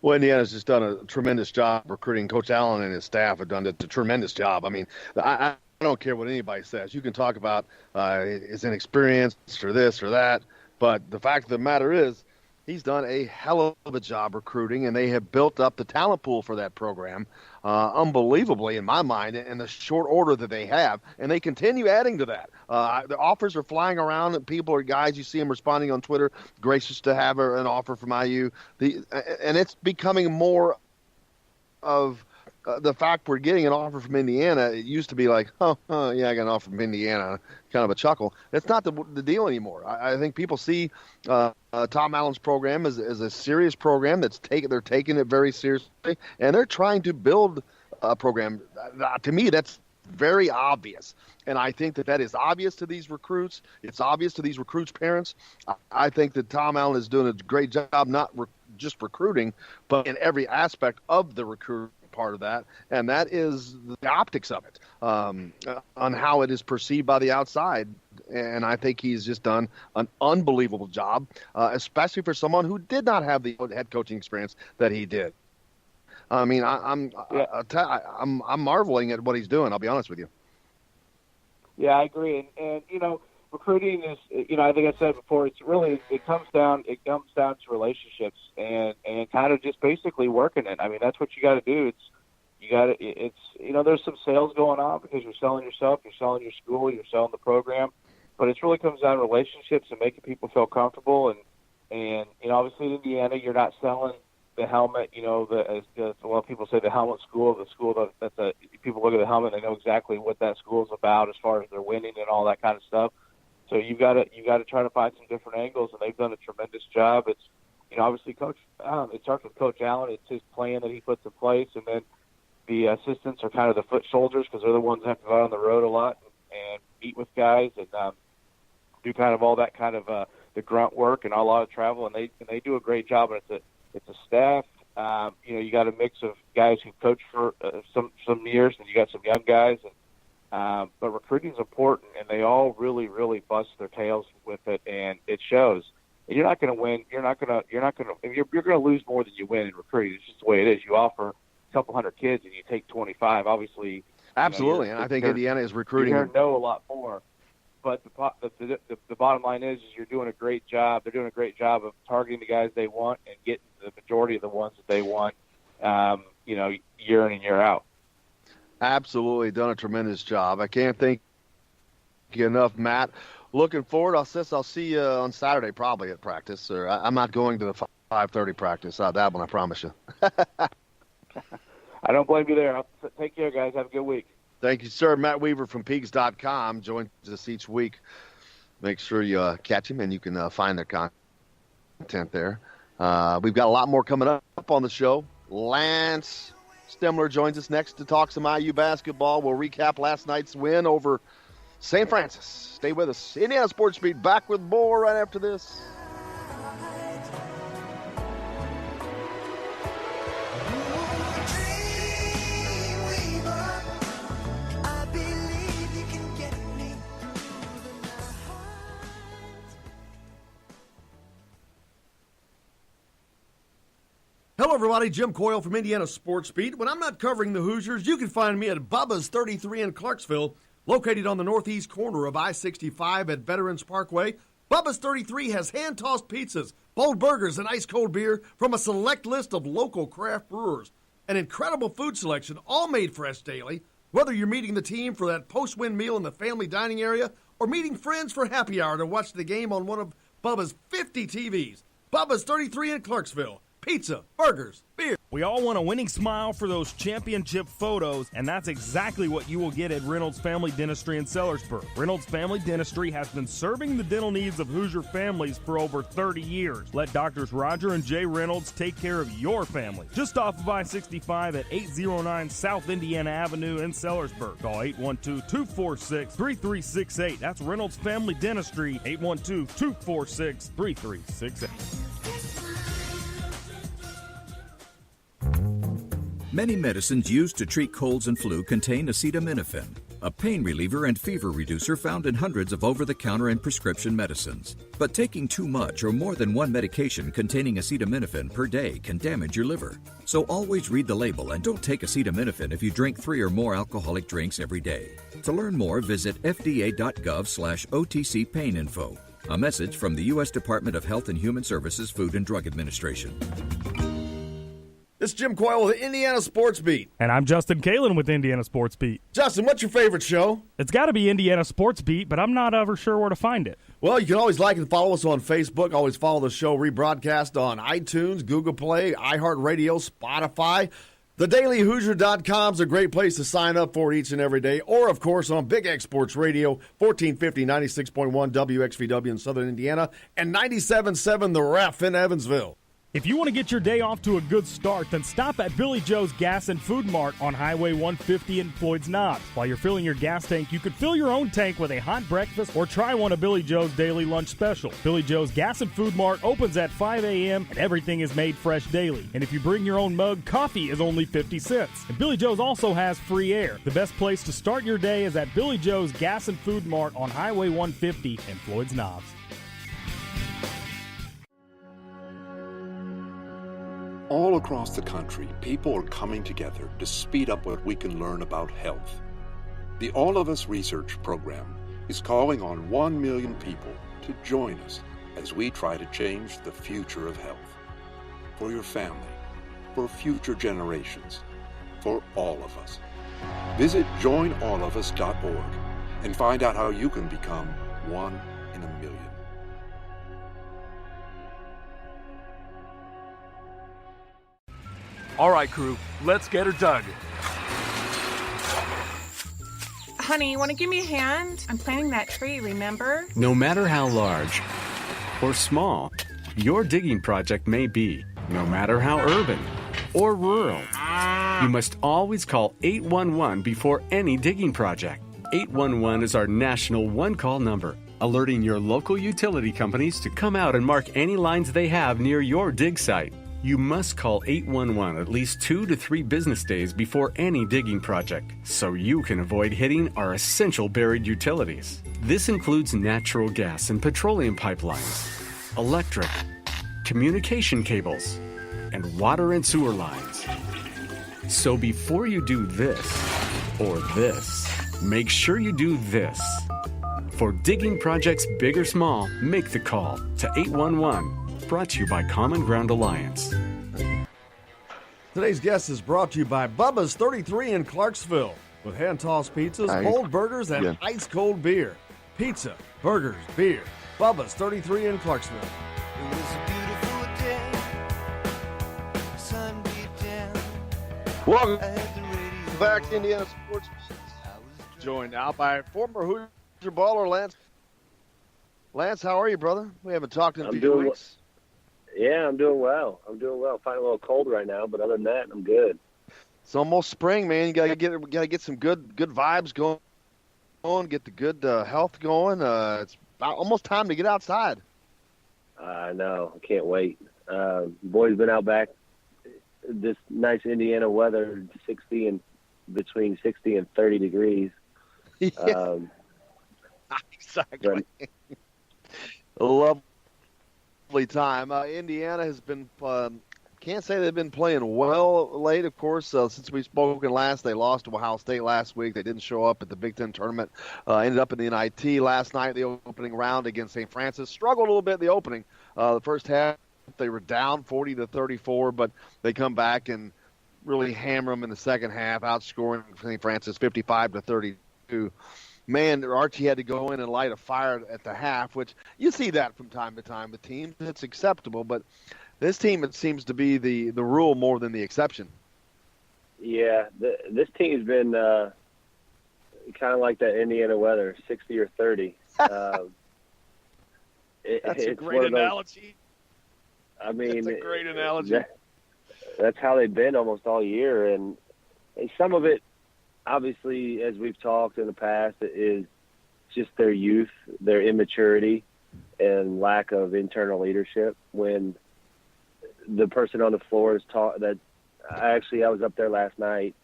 Well, Indiana's just done a tremendous job recruiting. Coach Allen and his staff have done a tremendous job. I mean, I don't care what anybody says. You can talk about his inexperience or this or that, but the fact of the matter is he's done a hell of a job recruiting, and they have built up the talent pool for that program unbelievably, in my mind, in the short order that they have, and they continue adding to that. The offers are flying around, and people are guys, you see them responding on Twitter, gracious to have an offer from IU. And it's becoming more of the fact we're getting an offer from Indiana, it used to be like, yeah, I got an offer from Indiana, kind of a chuckle. That's not the deal anymore. I think people see Tom Allen's program as a serious program they're taking it very seriously, and they're trying to build a program. To me, that's very obvious, and I think that is obvious to these recruits. It's obvious to these recruits' parents. I think that Tom Allen is doing a great job, not just recruiting, but in every aspect of the recruit part of that, and that is the optics of it, on how it is perceived by the outside. And I think he's just done an unbelievable job, especially for someone who did not have the head coaching experience that he did. I mean, I'm marveling at what he's doing. I'll be honest with you. Yeah, I agree, and recruiting is, I think I said before, it comes down to relationships and kind of just basically working it. I mean, that's what you got to do. There's some sales going on because you're selling yourself, you're selling your school, you're selling the program, but it really comes down to relationships and making people feel comfortable. And obviously in Indiana, you're not selling the helmet. A lot of people say the helmet school, people look at the helmet, they know exactly what that school is about as far as they're winning and all that kind of stuff. So you got to try to find some different angles, and they've done a tremendous job. It's obviously Coach. It starts with Coach Allen. It's his plan that he puts in place, and then the assistants are kind of the foot soldiers because they're the ones that have to go out on the road a lot and meet with guys and do kind of all that kind of the grunt work and a lot of travel, and they do a great job. And it's a staff. You got a mix of guys who coach for some years, and you got some young guys. But recruiting is important, and they all really, really bust their tails with it, and it shows. And you're not going to win. You're going to lose more than you win in recruiting. It's just the way it is. You offer a couple hundred kids, and you take 25. Obviously, absolutely. And I think Indiana is recruiting. You're going to know a lot more. But the bottom line is you're doing a great job. They're doing a great job of targeting the guys they want and getting the majority of the ones that they want. Year in and year out. Absolutely done a tremendous job. I can't thank you enough, Matt. Looking forward. I'll see you on Saturday probably at practice. Or I'm not going to the 5:30 practice. That one, I promise you. I don't blame you there. Take care, guys. Have a good week. Thank you, sir. Matt Weaver from Peegs.com joins us each week. Make sure you catch him, and you can find their content there. We've got a lot more coming up on the show. Lance Stemler joins us next to talk some IU basketball. We'll recap last night's win over St. Francis. Stay with us. Indiana Sports Beat back with more right after this. Hello, everybody. Jim Coyle from Indiana Sports Beat. When I'm not covering the Hoosiers, you can find me at Bubba's 33 in Clarksville, located on the northeast corner of I-65 at Veterans Parkway. Bubba's 33 has hand-tossed pizzas, bold burgers, and ice-cold beer from a select list of local craft brewers. An incredible food selection, all made fresh daily. Whether you're meeting the team for that post-win meal in the family dining area or meeting friends for happy hour to watch the game on one of Bubba's 50 TVs. Bubba's 33 in Clarksville. Pizza, burgers, beer. We all want a winning smile for those championship photos, and that's exactly what you will get at Reynolds Family Dentistry in Sellersburg. Reynolds Family Dentistry has been serving the dental needs of Hoosier families for over 30 years. Let Doctors Roger and Jay Reynolds take care of your family. Just off of I-65 at 809 South Indiana Avenue in Sellersburg. Call 812-246-3368. That's Reynolds Family Dentistry, 812-246-3368. Many medicines used to treat colds and flu contain acetaminophen, a pain reliever and fever reducer found in hundreds of over-the-counter and prescription medicines. But taking too much or more than one medication containing acetaminophen per day can damage your liver. So always read the label and don't take acetaminophen if you drink 3 or more alcoholic drinks every day. To learn more, visit fda.gov/OTC pain info. A message from the U.S. Department of Health and Human Services Food and Drug Administration. This is Jim Coyle with Indiana Sports Beat. And I'm Justin Kalen with Indiana Sports Beat. Justin, what's your favorite show? It's got to be Indiana Sports Beat, but I'm not ever sure where to find it. Well, you can always like and follow us on Facebook. Always follow the show rebroadcast on iTunes, Google Play, iHeartRadio, Spotify. TheDailyHoosier.com is a great place to sign up for each and every day, or, of course, on Big X Sports Radio, 1450, 96.1 WXVW in Southern Indiana, and 97.7 The Ref in Evansville. If you want to get your day off to a good start, then stop at Billy Joe's Gas and Food Mart on Highway 150 in Floyd's Knobs. While you're filling your gas tank, you could fill your own tank with a hot breakfast or try one of Billy Joe's daily lunch special. Billy Joe's Gas and Food Mart opens at 5 a.m. and everything is made fresh daily. And if you bring your own mug, coffee is only 50 cents. And Billy Joe's also has free air. The best place to start your day is at Billy Joe's Gas and Food Mart on Highway 150 in Floyd's Knobs. All across the country, people are coming together to speed up what we can learn about health. The All of Us Research Program is calling on 1 million people to join us as we try to change the future of health. For your family, for future generations, for all of us. Visit joinallofus.org and find out how you can become 1 in a million. All right, crew, let's get her dug. Honey, want to give me a hand? I'm planting that tree, remember? No matter how large or small your digging project may be, no matter how urban or rural, you must always call 811 before any digging project. 811 is our national one-call number, alerting your local utility companies to come out and mark any lines they have near your dig site. You must call 811 at least 2 to 3 business days before any digging project, so you can avoid hitting our essential buried utilities. This includes natural gas and petroleum pipelines, electric, communication cables, and water and sewer lines. So before you do this or this, make sure you do this. For digging projects big or small, make the call to 811. Brought to you by Common Ground Alliance. Today's guest is brought to you by Bubba's 33 in Clarksville, with hand-tossed pizzas, cold burgers, and ice-cold beer. Pizza, burgers, beer. Bubba's 33 in Clarksville. It was a beautiful day. Sun beat down. Welcome back to Indiana Sports. Joined now by former Hoosier baller Lance. Lance, how are you, brother? We haven't talked in a few weeks. Yeah, I'm doing well. Finding a little cold right now, but other than that, I'm good. It's almost spring, man. You gotta get some good vibes going, get the good health going. It's about almost time to get outside. I know. I can't wait. Boys been out back. This nice Indiana weather, between 60 and 30 degrees. Yeah. Exactly. A lovely time. Indiana has been, can't say they've been playing well late, of course. Since we've spoken last, they lost to Ohio State last week. They didn't show up at the Big Ten tournament. Ended up in the NIT last night, the opening round against St. Francis. Struggled a little bit in the opening. The first half, they were down 40-34, but they come back and really hammer them in the second half, outscoring St. Francis 55-32. Man, Archie had to go in and light a fire at the half, which you see that from time to time with teams. It's acceptable, but this team, it seems to be the rule more than the exception. Yeah, this team's been kind of like that Indiana weather, 60 or 30. That's a great analogy. I mean, that's a great analogy. That's how they've been almost all year, and some of it, obviously, as we've talked in the past, is just their youth, their immaturity, and lack of internal leadership. When the person on the floor is taught that, I was up there last night,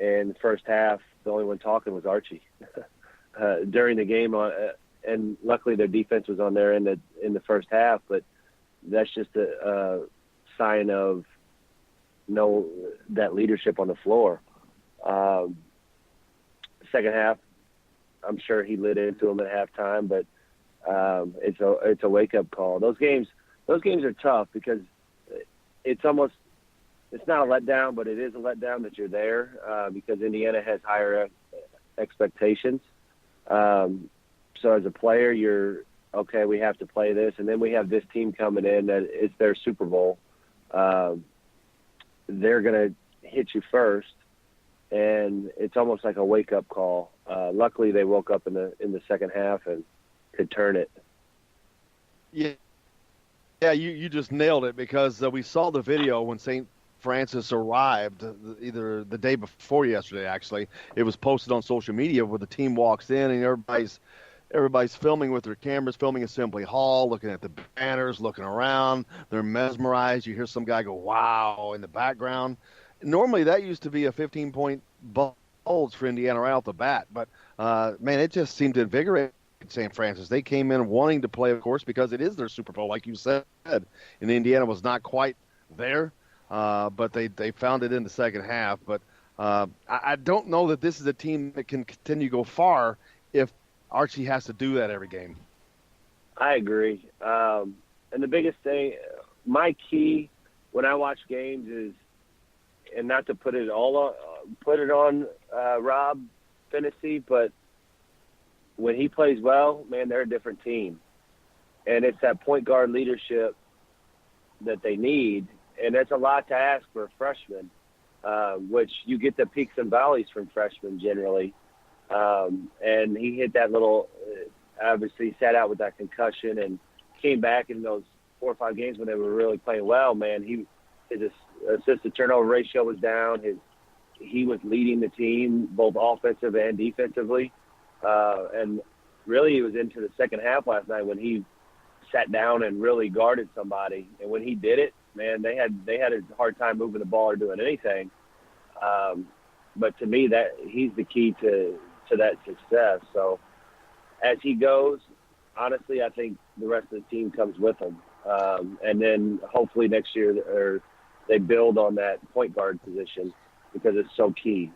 and the first half, the only one talking was Archie during the game. And luckily, their defense was on there in the first half, but that's just a sign of that leadership on the floor. Second half, I'm sure he lit into him at halftime, but it's a wake up call. Those games are tough because it's not a letdown, but it is a letdown that you're there because Indiana has higher expectations. So as a player, you're okay. We have to play this, and then we have this team coming in that it's their Super Bowl. They're gonna hit you first, and it's almost like a wake-up call. Luckily, they woke up in the second half and could turn it. Yeah, you just nailed it, because we saw the video when St. Francis arrived, either the day before yesterday, actually. It was posted on social media where the team walks in and everybody's filming with their cameras, filming Assembly Hall, looking at the banners, looking around. They're mesmerized. You hear some guy go, wow, in the background. Normally that used to be a 15-point bulge for Indiana right off the bat. But, man, it just seemed to invigorate St. Francis. They came in wanting to play, of course, because it is their Super Bowl, like you said. And Indiana was not quite there. But they found it in the second half. But I don't know that this is a team that can continue to go far if Archie has to do that every game. I agree. And the biggest thing, my key when I watch games is, and not to put it on Rob Phinisee, but when he plays well, man, they're a different team. And it's that point guard leadership that they need. And that's a lot to ask for a freshman, which you get the peaks and valleys from freshmen generally. And he hit that little, obviously sat out with that concussion and came back in those 4 or 5 games when they were really playing well, man. His assist to turnover ratio was down. He was leading the team both offensive and defensively. And really he was into the second half last night when he sat down and really guarded somebody. And when he did it, man, they had a hard time moving the ball or doing anything. But to me, that he's the key to that success. So as he goes, honestly, I think the rest of the team comes with him. And then hopefully next year they build on that point guard position because it's so key.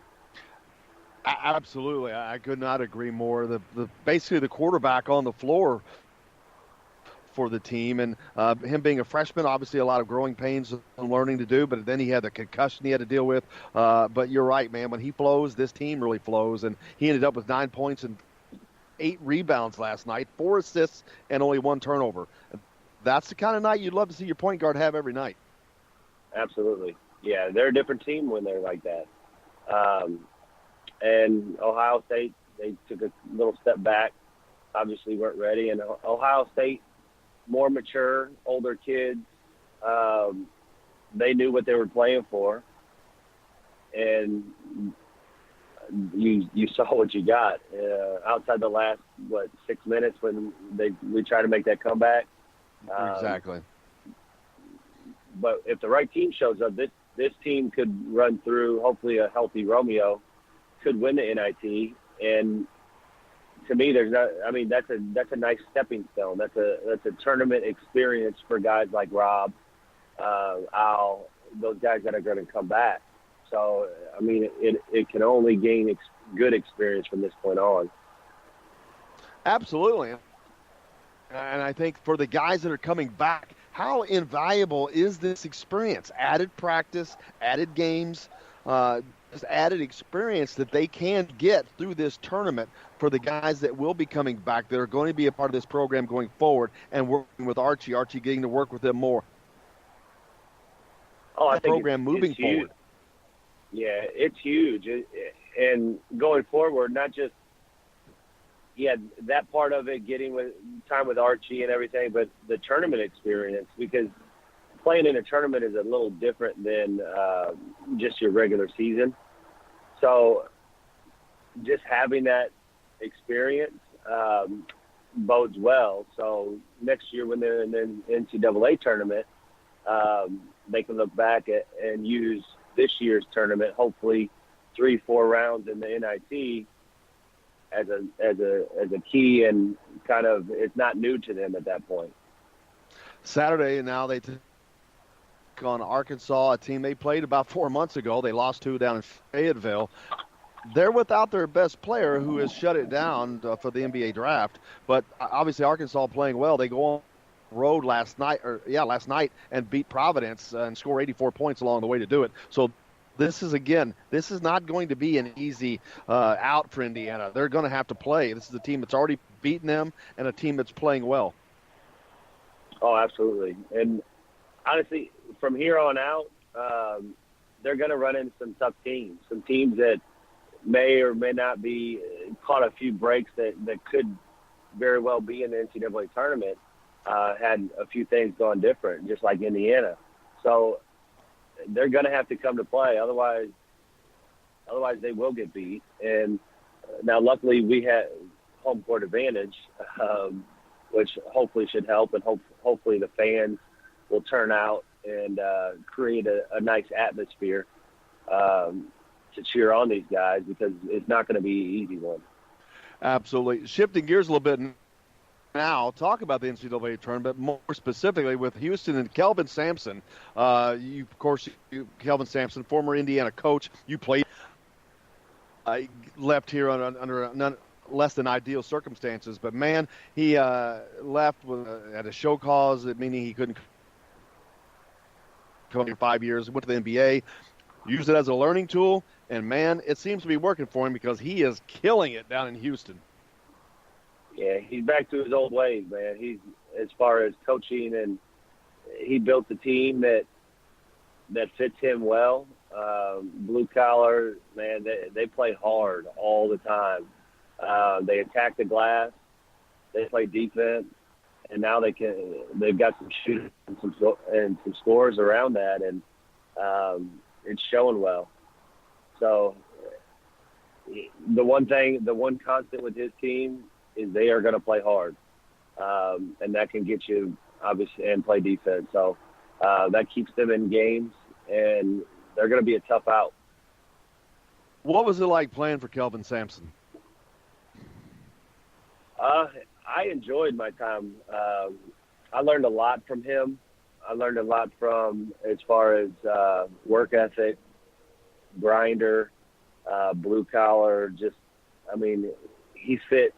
Absolutely. I could not agree more. Basically the quarterback on the floor for the team, and him being a freshman, obviously a lot of growing pains and learning to do, but then he had the concussion he had to deal with. But you're right, man. When he flows, this team really flows, and he ended up with 9 points and 8 rebounds last night, 4 assists, and only 1 turnover. That's the kind of night you'd love to see your point guard have every night. Absolutely. Yeah, they're a different team when they're like that. And Ohio State, they took a little step back, obviously weren't ready. And Ohio State, more mature, older kids, they knew what they were playing for. And you saw what you got. Outside the last, 6 minutes when we tried to make that comeback. Exactly. But if the right team shows up, this team could run through, hopefully a healthy Romeo, could win the NIT. And to me, that's a nice stepping stone. That's a tournament experience for guys like Rob, Al, those guys that are going to come back. So, I mean, it can only gain good experience from this point on. Absolutely. And I think for the guys that are coming back, how invaluable is this experience? Added practice, added games, just added experience that they can get through this tournament for the guys that will be coming back, that are going to be a part of this program going forward and working with Archie getting to work with them more. Oh, I think program moving forward. Yeah, it's huge. And going forward, not just that part of it, getting with time with Archie and everything, but the tournament experience, because playing in a tournament is a little different than just your regular season. So just having that experience bodes well. So next year when they're in the NCAA tournament, they can look back and use this year's tournament, hopefully 3-4 rounds in the NIT, as a key, and kind of it's not new to them at that point. Saturday, and now they take on Arkansas, a team they played about 4 months ago. They lost 2 down in Fayetteville. They're without their best player, who has shut it down for the NBA draft. But obviously Arkansas playing well. They go on the road last night and beat Providence and score 84 points along the way to do it. So this is not going to be an easy out for Indiana. They're going to have to play. This is a team that's already beaten them and a team that's playing well. Oh, absolutely. And honestly, from here on out, they're going to run into some tough teams, some teams that may or may not be caught a few breaks that could very well be in the NCAA tournament, had a few things gone different, just like Indiana. So they're going to have to come to play. Otherwise they will get beat. And now luckily we had home court advantage, which hopefully should help, and hopefully the fans will turn out and create a nice atmosphere to cheer on these guys, because it's not going to be an easy one. Absolutely. Shifting gears a little bit now, talk about the NCAA tournament, more specifically with Houston and Kelvin Sampson. Kelvin Sampson, former Indiana coach, you played, left here under none less than ideal circumstances, but man, he left at a show cause, meaning he couldn't come in 5 years, went to the NBA, used it as a learning tool, and man, it seems to be working for him because he is killing it down in Houston. Yeah, he's back to his old ways, man. He's, as far as coaching, and he built a team that fits him well. Blue collar, man, they play hard all the time. They attack the glass, they play defense, and now they've got some shooters and some scores around that, and it's showing well. So the one constant with his team is they are going to play hard, and that can get you, obviously, and play defense. So that keeps them in games, and they're going to be a tough out. What was it like playing for Kelvin Sampson? I enjoyed my time. I learned a lot from him. I learned a lot from, as far as work ethic, grinder, blue collar. He fit,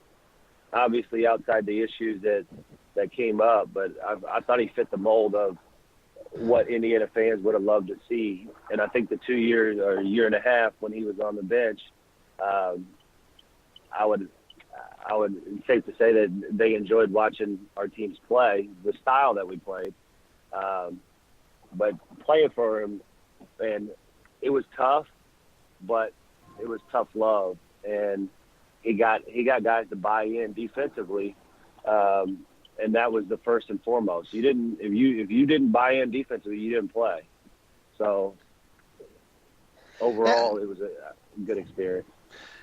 obviously, outside the issues that came up, but I thought he fit the mold of what Indiana fans would have loved to see. And I think the 2 years or a year and a half when he was on the bench, I would safe to say that they enjoyed watching our teams play, the style that we played. But playing for him, and it was tough, but it was tough love, and he got guys to buy in defensively, and that was the first and foremost. If you didn't buy in defensively, you didn't play. So overall, it was a good experience.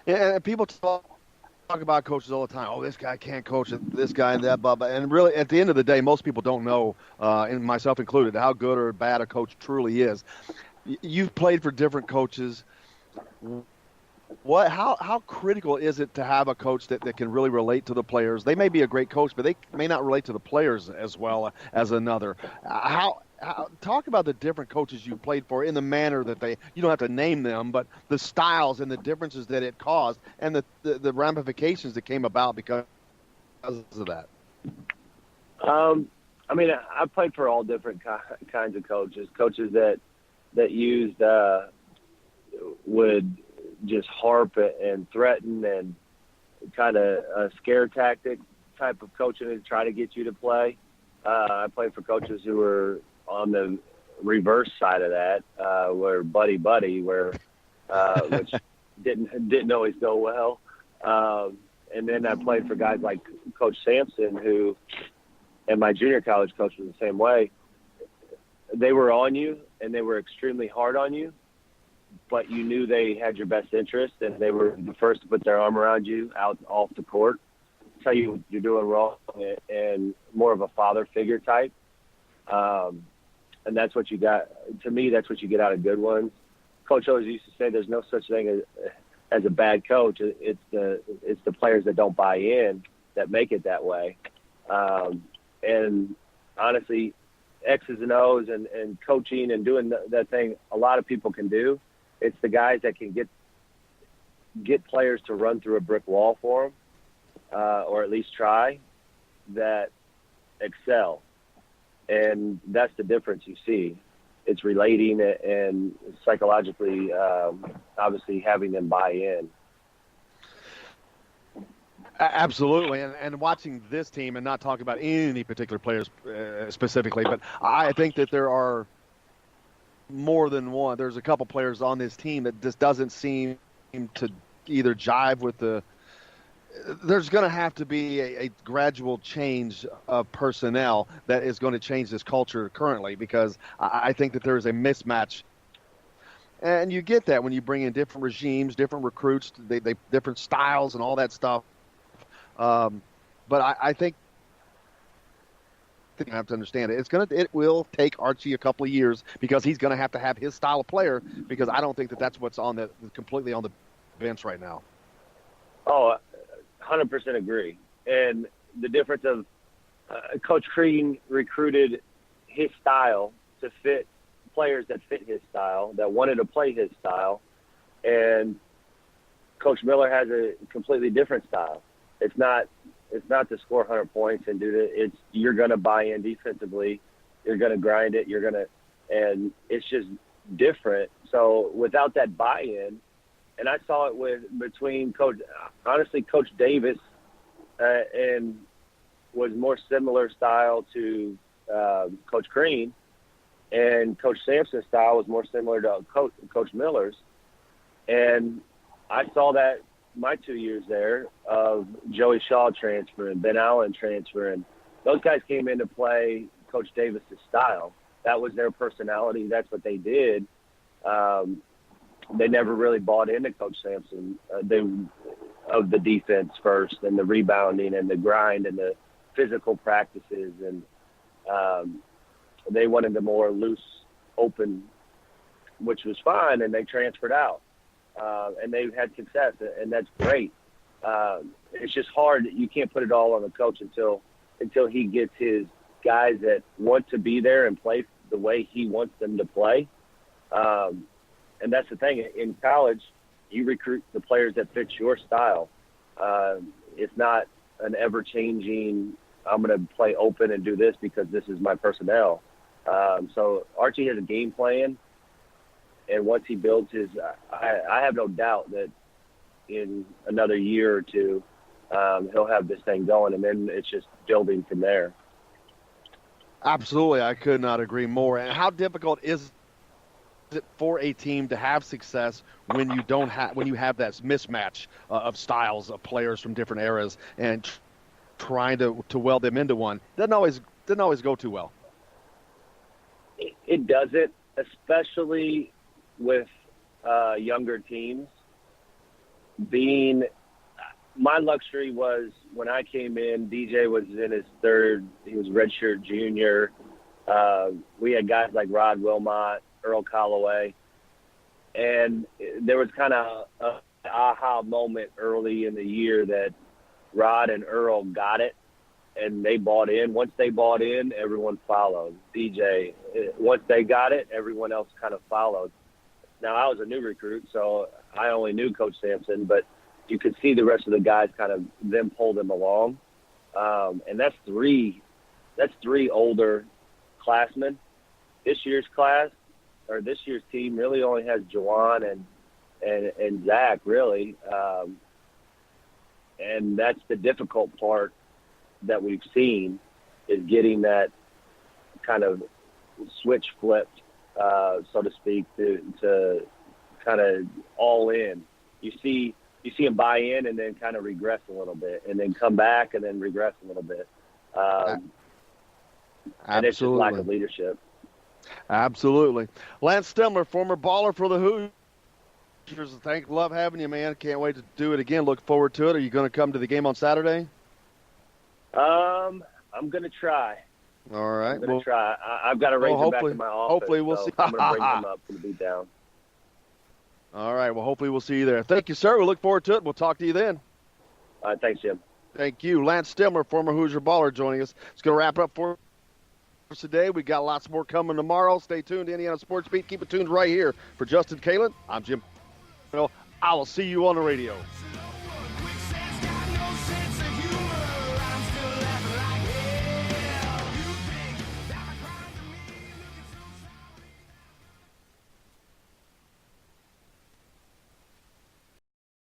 Yeah, and people talk about coaches all the time. Oh, this guy can't coach this guy and that, blah, blah. And really, at the end of the day, most people don't know, and myself included, how good or bad a coach truly is. You've played for different coaches. How critical is it to have a coach that can really relate to the players? They may be a great coach, but they may not relate to the players as well as another. Talk about the different coaches you played for in the manner that you don't have to name them, but the styles and the differences that it caused, and the ramifications that came about because of that. I played for all different kinds of coaches that used would just harp and threaten and kind of a scare tactic type of coaching to try to get you to play. I played for coaches who were on the reverse side of that, where buddy, where which didn't always go well. And then I played for guys like Coach Sampson, who, and my junior college coach was the same way. They were on you, and they were extremely hard on you, but you knew they had your best interest, and they were the first to put their arm around you off the court, tell you what you're doing wrong, and more of a father figure type. And that's what you got. To me, that's what you get out of good ones. Coach always used to say there's no such thing as a bad coach. It's the players that don't buy in that make it that way. And honestly, X's and O's and coaching and doing that thing, a lot of people can do. It's the guys that can get players to run through a brick wall for them, or at least try, that excel. And that's the difference you see. It's relating and psychologically, obviously, having them buy in. Absolutely, and watching this team, and not talking about any particular players specifically, but I think that there are more than one. There's a couple players on this team that just doesn't seem to either jive with the. There's going to have to be a gradual change of personnel that is going to change this culture currently, because I think that there is a mismatch. And you get that when you bring in different regimes, different recruits, they different styles and all that stuff. But I think you have to understand it. It will take Archie a couple of years, because he's going to have his style of player, because I don't think that's what's completely on the bench right now. Oh, 100% agree. And the difference of Coach Crean recruited his style to fit players that fit his style, that wanted to play his style, and Coach Miller has a completely different style. It's not to score 100 points and do that. It's you're going to buy in defensively, you're going to grind it, and it's just different. So without that buy-in, and I saw it between Coach Davis and was more similar style to Coach Crean, and Coach Sampson's style was more similar to Coach Miller's. And I saw that my 2 years there of Joey Shaw transferring, Ben Allen transferring. Those guys came in to play Coach Davis's style. That was their personality. That's what they did. They never really bought into Coach Sampson of the defense first, and the rebounding and the grind and the physical practices, and they wanted the more loose, open, which was fine, and they transferred out, and they've had success, and that's great. It's just hard. You can't put it all on the coach until he gets his guys that want to be there and play the way he wants them to play. And that's the thing. In college, you recruit the players that fit your style. It's not an ever-changing, I'm going to play open and do this because this is my personnel. So Archie has a game plan, and once he builds his I have no doubt that in another year or two he'll have this thing going, and then it's just building from there. Absolutely. I could not agree more. And how difficult is it for a team to have success when you have that mismatch of styles of players from different eras and trying to weld them into one? Didn't always go too well. It doesn't, especially with younger teams. My luxury was when I came in, DJ was in his third. He was redshirt junior. We had guys like Rod Wilmot, Earl Calloway, and there was kind of an aha moment early in the year that Rod and Earl got it, and they bought in. Once they bought in, everyone followed. DJ, once they got it, everyone else kind of followed. Now, I was a new recruit, so I only knew Coach Sampson, but you could see the rest of the guys kind of them pull them along. And that's three older classmen. This year's team really only has Juwan and Zach, really. And that's the difficult part that we've seen, is getting that kind of switch flipped, so to speak, to kind of all in. You see them buy in and then kind of regress a little bit, and then come back and then regress a little bit. And it's just lack of leadership. Absolutely. Lance Stemler, former baller for the Hoosiers. Love having you, man. Can't wait to do it again. Look forward to it. Are you going to come to the game on Saturday? I'm going to try. All right. I'm going to try. I've got to raise them back in my office. Hopefully we'll see. I'm going to bring them up for the beat down. All right. Well, hopefully we'll see you there. Thank you, sir. We look forward to it. We'll talk to you then. All right. Thanks, Jim. Thank you. Lance Stemler, former Hoosier baller, joining us. It's going to wrap up for us today. We got lots more coming tomorrow. Stay tuned to Indiana Sports Beat. Keep it tuned right here. For Justin Kalen, I'm Jim. I will see you on the radio.